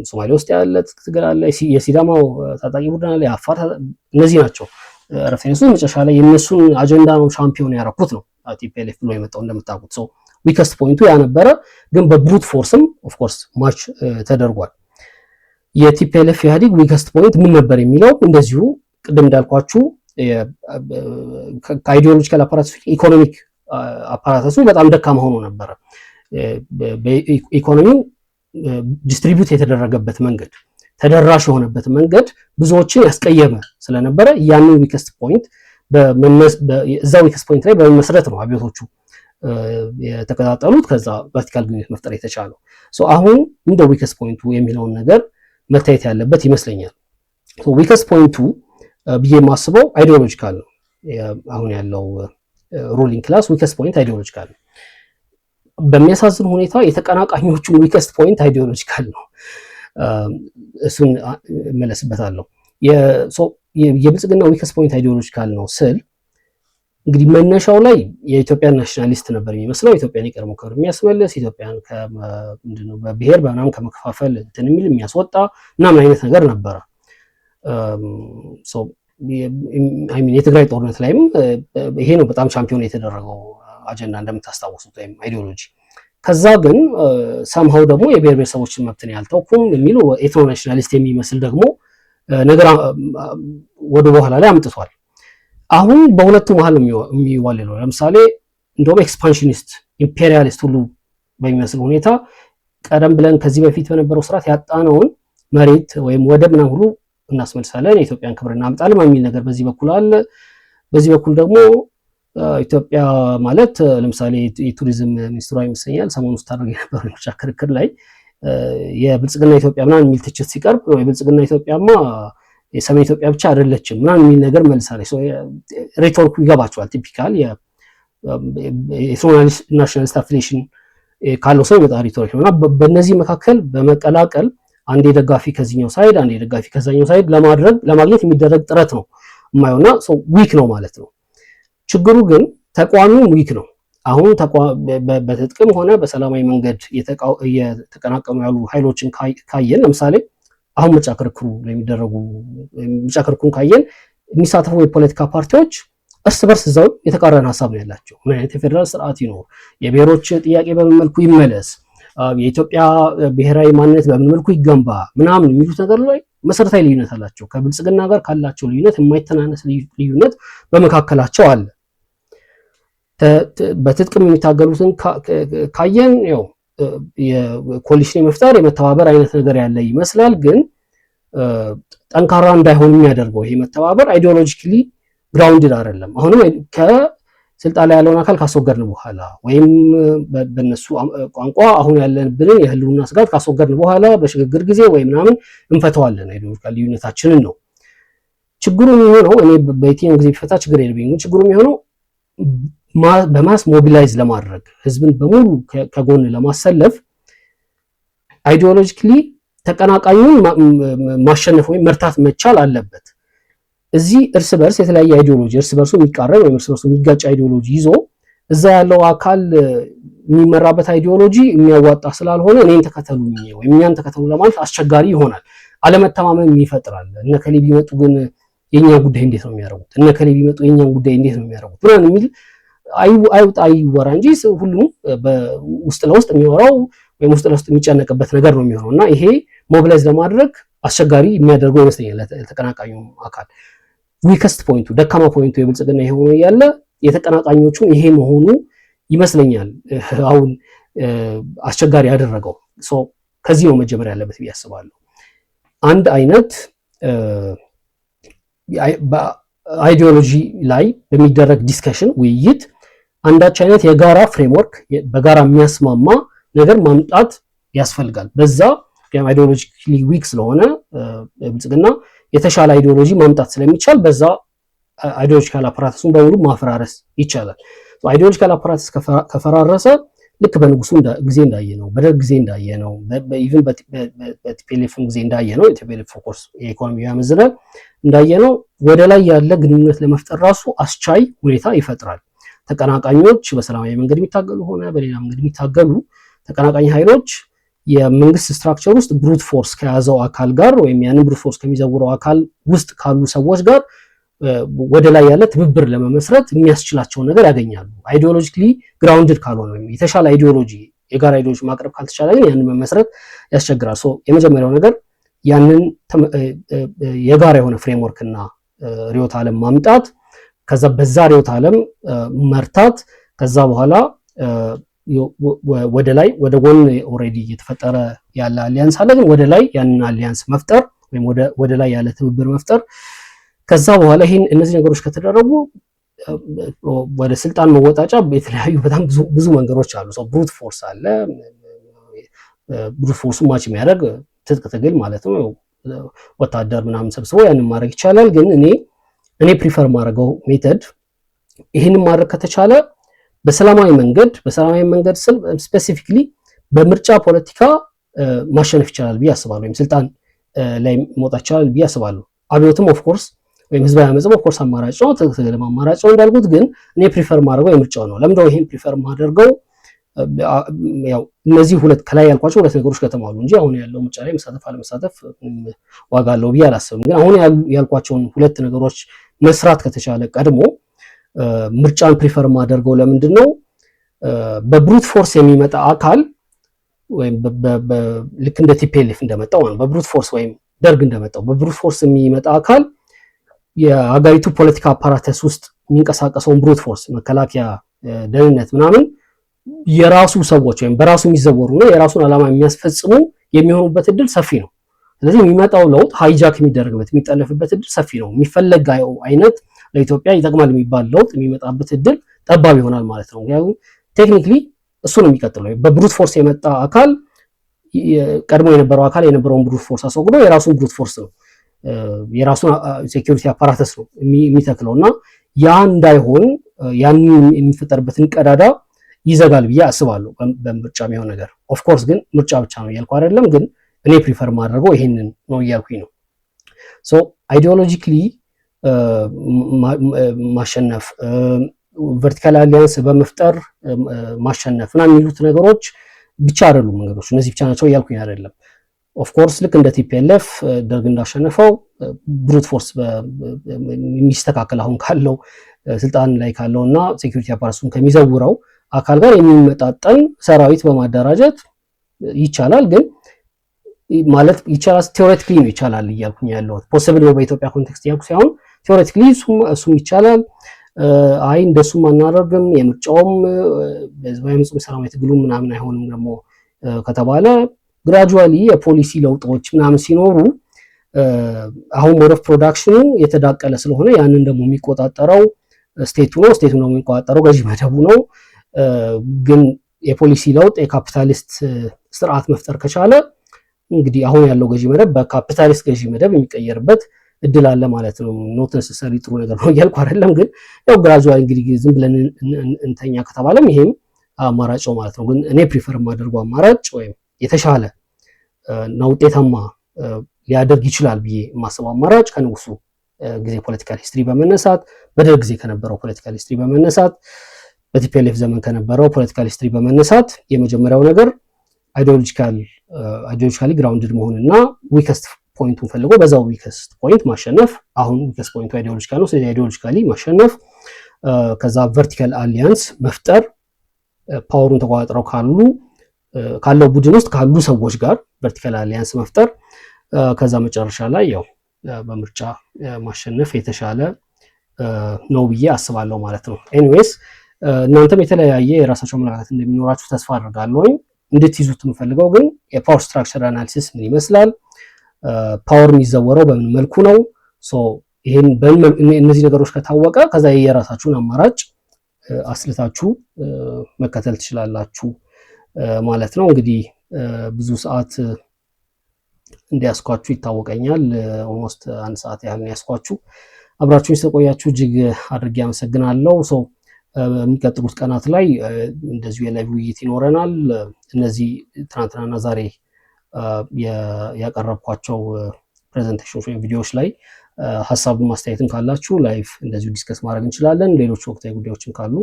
ሶማሌ ውስጥ ያለ ትግል አለ፣ የሲዳማው ታጣቂ ቡድን አለ፣ የአፋር እነዚህ ናቸው እረፍት የነሱት። መጨረሻ ላይ የእነሱን አጀንዳ ነው ሻምፒዮን ያረኩት ነው ቲፒኤልኤፍ ብሎ የመጣው እንደምታውቁት። ሰው ዊከስት ፖይንቱ ያ ነበረ። ግን በብሩት ፎርስም ኦፍኮርስ ማች ተደርጓል። የቲፒኤልኤፍ ኢህአዴግ ዊከስት ፖይንት ምን ነበር የሚለው እንደዚሁ ቅድም እንዳልኳችሁ ከአይዲዮሎጂካል አፓራተሱ ኢኮኖሚክ አፓራተሱ በጣም ደካማ ሆኖ ነበረ። ኢኮኖሚው ዲስትሪቢዩት የተደረገበት መንገድ፣ ተደራሽ የሆነበት መንገድ ብዙዎችን ያስቀየመ ስለነበረ ያንን ዊከስት ፖይንት እዛ ዊከስት ፖይንት ላይ በመመስረት ነው አብዮቶቹ የተቀጣጠሉት። ከዛ ቨርቲካል ግንኙነት መፍጠር የተቻለው አሁን እንደ ዊከስት ፖይንቱ የሚለውን ነገር መታየት ያለበት ይመስለኛል። ዊከስት ፖይንቱ ብዬ የማስበው አይዲዮሎጂካል ነው። አሁን ያለው ሩሊንግ ክላስ ዊከስት ፖይንት አይዲዮሎጂካል ነው። በሚያሳዝን ሁኔታ የተቀናቃኞቹ ዊከስት ፖይንት አይዲዮሎጂካል ነው። እሱን እመለስበታለሁ። የብልጽግና ዊከስት ፖይንት አይዲዮሎጂካል ነው ስል እንግዲህ መነሻው ላይ የኢትዮጵያን ናሽናሊስት ነበር የሚመስለው። ኢትዮጵያን የቀድሞ ክብር የሚያስመልስ፣ ኢትዮጵያን በብሔር በምናምን ከመከፋፈል እንትን የሚል የሚያስወጣ ምናምን አይነት ነገር ነበረ። የትግራይ ጦርነት ላይም ይሄ ነው በጣም ቻምፒዮን የተደረገው አጀንዳ እንደምታስታውሱት፣ ወይም አይዲዮሎጂ። ከዛ ግን ሰምሃው ደግሞ የብሔር ብሔረሰቦችን መብትን ያልተውኩም የሚሉ ኤትኖ ናሽናሊስት የሚመስል ደግሞ ነገር ወደ በኋላ ላይ አምጥቷል። አሁን በሁለቱ መሀል የሚዋልለው ለምሳሌ እንደውም ኤክስፓንሽኒስት ኢምፔሪያሊስት ሁሉ በሚመስል ሁኔታ ቀደም ብለን ከዚህ በፊት በነበረው ስርዓት ያጣነውን መሬት ወይም ወደብ ምናምን ሁሉ እናስመልሳለን፣ የኢትዮጵያን ክብር እናምጣለን የሚል ነገር በዚህ በኩል አለ። በዚህ በኩል ደግሞ ኢትዮጵያ ማለት ለምሳሌ የቱሪዝም ሚኒስትሯ ይመስለኛል ሰሞኑን ስታደርግ የነበረው የምርጫ ክርክር ላይ የብልጽግና ኢትዮጵያ ምናምን የሚል ትችት ሲቀርብ የብልጽግና ኢትዮጵያማ የሰሜን ኢትዮጵያ ብቻ አይደለችም ምናምን የሚል ነገር መልሳለች። ሬቶሪኩ ይገባቸዋል። ቲፒካል ናሽናሊስት አፊሊዬሽን ካለው ሰው የመጣ ሬቶሪክ ነው እና በእነዚህ መካከል በመቀላቀል አንዴ ደጋፊ ከዚህኛው ሳይድ አንዴ ደጋፊ ከዛኛው ሳይድ ለማግኘት የሚደረግ ጥረት ነው የማየውና ዊክ ነው ማለት ነው። ችግሩ ግን ተቋሚው ዊክ ነው። አሁን በትጥቅም ሆነ በሰላማዊ መንገድ የተቀናቀኑ ያሉ ኃይሎችን ካየን ለምሳሌ አሁን ምርጫ ክርክሩን ካየን የሚሳተፉ የፖለቲካ ፓርቲዎች እርስ በርስ እዛው የተቃረነ ሀሳብ ነው ያላቸው። ምን አይነት የፌዴራል ስርዓት ይኖር፣ የብሔሮች ጥያቄ በምን መልኩ ይመለስ፣ የኢትዮጵያ ብሔራዊ ማንነት በምን መልኩ ይገንባ ምናምን የሚሉት ነገር ላይ መሰረታዊ ልዩነት አላቸው። ከብልጽግና ጋር ካላቸው ልዩነት የማይተናነስ ልዩነት በመካከላቸው አለ። በትጥቅም የሚታገሉትን ካየን ያው የኮሊሽን የመፍጠር የመተባበር አይነት ነገር ያለ ይመስላል። ግን ጠንካራ እንዳይሆን የሚያደርገው ይሄ መተባበር አይዲዮሎጂካሊ ግራውንድድ አይደለም። አሁንም ከስልጣን ላይ ያለውን አካል ካስወገድን በኋላ ወይም በነሱ ቋንቋ አሁን ያለንብንን የህልውና ስጋት ካስወገድን በኋላ በሽግግር ጊዜ ወይ ምናምን እንፈተዋለን አይዲዮሎጂካል ልዩነታችንን ነው። ችግሩ የሚሆነው እኔ በየትኛው ጊዜ ቢፈታ ችግር የለብኝም። ችግሩ የሚሆነው በማስ ሞቢላይዝ ለማድረግ ህዝብን በሙሉ ከጎን ለማሰለፍ አይዲዮሎጂካሊ ተቀናቃኙን ማሸነፍ ወይም መርታት መቻል አለበት። እዚህ እርስ በርስ የተለያየ አይዲዮሎጂ እርስ በርሱ የሚቃረን ወይም እርስ በርሱ የሚጋጭ አይዲዮሎጂ ይዞ እዛ ያለው አካል የሚመራበት አይዲዮሎጂ የሚያዋጣ ስላልሆነ እኔን ተከተሉኝ ወይም እኛን ተከተሉ ለማለት አስቸጋሪ ይሆናል። አለመተማመን ይፈጥራል። እነከሌ ቢመጡ ግን የኛ ጉዳይ እንዴት ነው የሚያደርጉት፣ እነከሌ ቢመጡ የኛን ጉዳይ እንዴት ነው የሚያደርጉት ምናምን የሚል አይውጣ ይወራ እንጂ ሁሉም ውስጥ ለውስጥ የሚወራው ወይም ውስጥ ለውስጥ የሚጨነቅበት ነገር ነው የሚሆነው እና ይሄ ሞቢላይዝ ለማድረግ አስቸጋሪ የሚያደርገው ይመስለኛል ተቀናቃኙ አካል። ዊከስት ፖይንቱ ደካማ ፖይንቱ የብልጽግና ይሄ ሆኖ ያለ የተቀናቃኞቹን ይሄ መሆኑ ይመስለኛል አሁን አስቸጋሪ ያደረገው። ከዚህ ነው መጀመር ያለበት ብዬ አስባለሁ። አንድ አይነት በአይዲዮሎጂ ላይ በሚደረግ ዲስከሽን ውይይት አንዳች አይነት የጋራ ፍሬምወርክ በጋራ የሚያስማማ ነገር ማምጣት ያስፈልጋል። በዛ አይዲዮሎጂካሊ ዊክ ስለሆነ ብልጽግና የተሻለ አይዲዮሎጂ ማምጣት ስለሚቻል በዛ አይዲዮሎጂካል አፓራተሱን በሙሉ ማፈራረስ ይቻላል። አይዲዮሎጂካል አፓራተስ ከፈራረሰ ልክ በንጉሱ ጊዜ እንዳየ ነው፣ በደርግ ጊዜ እንዳየ ነው፣ ኢቭን በቲፒኤልኤፍ ጊዜ እንዳየ ነው። ቲፒኤልኤፍ ኦፍኮርስ የኢኮኖሚ ያመዝናል እንዳየ ነው። ወደ ላይ ያለ ግንኙነት ለመፍጠር ራሱ አስቻይ ሁኔታ ይፈጥራል። ተቀናቃኞች በሰላማዊ መንገድ የሚታገሉ ሆነ በሌላ መንገድ የሚታገሉ ተቀናቃኝ ኃይሎች የመንግስት ስትራክቸር ውስጥ ብሩት ፎርስ ከያዘው አካል ጋር ወይም ያንን ብሩት ፎርስ ከሚዘውረው አካል ውስጥ ካሉ ሰዎች ጋር ወደ ላይ ያለ ትብብር ለመመስረት የሚያስችላቸውን ነገር ያገኛሉ። አይዲዮሎጂካሊ ግራውንድድ ካልሆነ ወይም የተሻለ አይዲዮሎጂ የጋራ አይዲዮሎጂ ማቅረብ ካልተቻለ ግን ያንን መመስረት ያስቸግራል። የመጀመሪያው ነገር ያንን የጋራ የሆነ ፍሬምወርክ እና ርዕዮተ ዓለም ማምጣት፣ ከዛ በዛ ርዕዮተ ዓለም መርታት፣ ከዛ በኋላ ወደ ላይ ወደ ጎን ኦልሬዲ እየተፈጠረ ያለ አሊያንስ አለ፣ ግን ወደ ላይ ያንን አሊያንስ መፍጠር ወይም ወደ ላይ ያለ ትብብር መፍጠር። ከዛ በኋላ እነዚህ ነገሮች ከተደረጉ ወደ ስልጣን መወጣጫ የተለያዩ በጣም ብዙ መንገዶች አሉ። ብሩት ፎርስ አለ። ብሩት ፎርሱ ማች የሚያደርግ ትጥቅ ትግል ማለት ነው። ወታደር ምናምን ሰብስቦ ያንን ማድረግ ይቻላል። ግን እኔ ፕሪፈር ማድረገው ሜተድ ይህንን ማድረግ ከተቻለ በሰላማዊ መንገድ ስል ስፔሲፊክሊ በምርጫ ፖለቲካ ማሸነፍ ይቻላል ብዬ አስባለሁ። ወይም ስልጣን ላይ መውጣት ይቻላል ብዬ አስባለሁ። አብዮትም ኦፍኮርስ ወይም ህዝባዊ አመፅም ኦፍኮርስ አማራጭ ነው፣ ትግልም አማራጭ ነው እንዳልኩት። ግን እኔ ፕሪፈር ማድረገው የምርጫው ነው። ለምንድነው ይሄን ፕሪፈር ማድረገው? ያው እነዚህ ከላይ ያልኳቸው ሁለት ነገሮች ከተማሉ እንጂ አሁን ያለው ምርጫ ላይ መሳተፍ አለመሳተፍ ዋጋ አለው ብዬ አላስብም። ግን አሁን ያልኳቸውን ሁለት ነገሮች መስራት ከተቻለ ቀድሞ ምርጫን ፕሪፈር ማደርገው ለምንድን ነው? በብሩት ፎርስ የሚመጣ አካል ወይም ልክ እንደ ቲፒኤልኤፍ እንደመጣው በብሩት ፎርስ ወይም ደርግ እንደመጣው በብሩት ፎርስ የሚመጣ አካል የሀገሪቱ ፖለቲካ አፓራተስ ውስጥ የሚንቀሳቀሰውን ብሩት ፎርስ መከላከያ፣ ደህንነት ምናምን የራሱ ሰዎች ወይም በራሱ የሚዘወሩና የራሱን ዓላማ የሚያስፈጽሙ የሚሆኑበት እድል ሰፊ ነው። ስለዚህ የሚመጣው ለውጥ ሃይጃክ የሚደረግበት የሚጠለፍበት እድል ሰፊ ነው። የሚፈለገው አይነት ለኢትዮጵያ ይጠቅማል የሚባል ለውጥ የሚመጣበት እድል ጠባብ ይሆናል ማለት ነው። ምክንያቱም ቴክኒክሊ እሱ ነው የሚቀጥለው። በብሩት ፎርስ የመጣ አካል ቀድሞ የነበረው አካል የነበረውን ብሩት ፎርስ አስወግዶ የራሱን ብሩት ፎርስ ነው የራሱን ሴኩሪቲ አፓራተስ ነው የሚተክለው እና ያ እንዳይሆን ያንን የሚፈጠርበትን ቀዳዳ ይዘጋል ብዬ አስባለሁ በምርጫ የሚሆን ነገር። ኦፍኮርስ ግን ምርጫ ብቻ ነው እያልኩ አይደለም፣ ግን እኔ ፕሪፈር ማድረገው ይሄንን ነው እያልኩኝ ነው። አይዲዮሎጂካሊ ማሸነፍ፣ ቨርቲካል አሊያንስ በመፍጠር ማሸነፍ ምናምን የሚሉት ነገሮች ብቻ አይደሉም መንገዶች፣ እነዚህ ብቻ ናቸው እያልኩኝ አይደለም። ኦፍኮርስ ልክ እንደ ቲፒኤልኤፍ ደርግ እንዳሸነፈው ብሩት ፎርስ የሚስተካከል አሁን ካለው ስልጣን ላይ ካለው እና ሴኩሪቲ አፓራቱን ከሚዘውረው አካል ጋር የሚመጣጠን ሰራዊት በማደራጀት ይቻላል። ግን ማለት ይቻላል ቴዎሬቲካሊ ነው ይቻላል እያልኩኝ ያለሁት። ፖሲብል ነው በኢትዮጵያ ኮንቴክስት እያልኩ ሳይሆን ቴዎሬቲካሊ እሱም ይቻላል። አይ እንደሱም አናደርግም የምርጫውም በህዝባዊ አመፅም ሰላማዊ ትግሉም ምናምን አይሆንም ደግሞ ከተባለ ግራጁዋሊ የፖሊሲ ለውጦች ምናምን ሲኖሩ አሁን ሞድ ኦፍ ፕሮዳክሽኑ የተዳቀለ ስለሆነ ያንን ደግሞ የሚቆጣጠረው ስቴቱ ነው። ስቴቱ ነው የሚቆጣጠረው ገዢ መደቡ ነው። ግን የፖሊሲ ለውጥ የካፒታሊስት ስርዓት መፍጠር ከቻለ እንግዲህ አሁን ያለው ገዢ መደብ በካፒታሊስት ገዢ መደብ የሚቀየርበት እድል አለ ማለት ነው። ኖት ነሰሰሪ ጥሩ ነገር ነው እያልኩ አይደለም፣ ግን ያው ግራጁዋሊ እንግዲህ ዝም ብለን እንተኛ ከተባለም ይሄም አማራጭ ነው ማለት ነው። ግን እኔ ፕሪፈር የማደርገው አማራጭ ወይም የተሻለ እና ውጤታማ ሊያደርግ ይችላል ብዬ የማስበው አማራጭ ከንጉሱ ጊዜ ፖለቲካል ሂስትሪ በመነሳት በደርግ ጊዜ ከነበረው ፖለቲካል ሂስትሪ በመነሳት በቲፒኤልኤፍ ዘመን ከነበረው ፖለቲካል ሂስትሪ በመነሳት የመጀመሪያሊ አይዲዮሎጂካሊ ግራውንድድ መሆንና ዊከስት ፖይንቱን ፈልጎ በዛው ዊከስት ፖይንት ማሸነፍ። አሁን ዊከስት ፖይንቱ አይዲዮሎጂካል ነው፣ ስለዚህ አይዲዮሎጂካሊ ማሸነፍ፣ ከዛ ቨርቲካል አሊያንስ መፍጠር፣ ፓወሩን ተቆጣጥረው ካለው ቡድን ውስጥ ካሉ ሰዎች ጋር ቨርቲካል አሊያንስ መፍጠር፣ ከዛ መጨረሻ ላይ ያው በምርጫ ማሸነፍ የተሻለ ነው ብዬ አስባለሁ ማለት ነው። ኤኒዌይስ እናንተም የተለያየ የራሳቸው አመለካከት እንደሚኖራችሁ ተስፋ አድርጋለሁ። እንድትይዙት የምፈልገው ግን የፓወር ስትራክቸር አናሊሲስ ምን ይመስላል፣ ፓወር የሚዘወረው በምን መልኩ ነው፣ ይሄን እነዚህ ነገሮች ከታወቀ ከዛ የራሳችሁን አማራጭ አስልታችሁ መከተል ትችላላችሁ ማለት ነው። እንግዲህ ብዙ ሰዓት እንዲያስኳችሁ ይታወቀኛል። ኦልሞስት 1 ሰዓት ያህል ያስኳችሁ። አብራችሁኝ ስለቆያችሁ እጅግ አድርጌ አመሰግናለሁ። በሚቀጥሉት ቀናት ላይ እንደዚሁ የላይቭ ውይይት ይኖረናል። እነዚህ ትናንትናና ዛሬ ያቀረብኳቸው ፕሬዘንቴሽኖች ወይም ቪዲዮዎች ላይ ሀሳብን ማስተያየትም ካላችሁ ላይቭ እንደዚሁ ዲስከስ ማድረግ እንችላለን። ሌሎች ወቅታዊ ጉዳዮችም ካሉ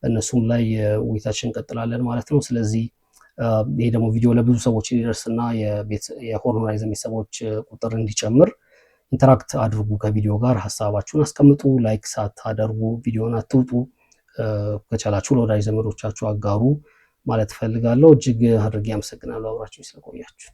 እነሱም ላይ ውይይታችን እንቀጥላለን ማለት ነው። ስለዚህ ይሄ ደግሞ ቪዲዮ ለብዙ ሰዎች እንዲደርስና የሆርን ሆራይዘን ቤተሰቦች ቁጥር እንዲጨምር ኢንተራክት አድርጉ። ከቪዲዮ ጋር ሀሳባችሁን አስቀምጡ። ላይክ ሳታደርጉ ቪዲዮን አትውጡ። ከቻላችሁ ለወዳጅ ዘመዶቻችሁ አጋሩ ማለት እፈልጋለሁ። እጅግ አድርጌ አመሰግናለሁ አብራችሁ ስለቆያችሁ።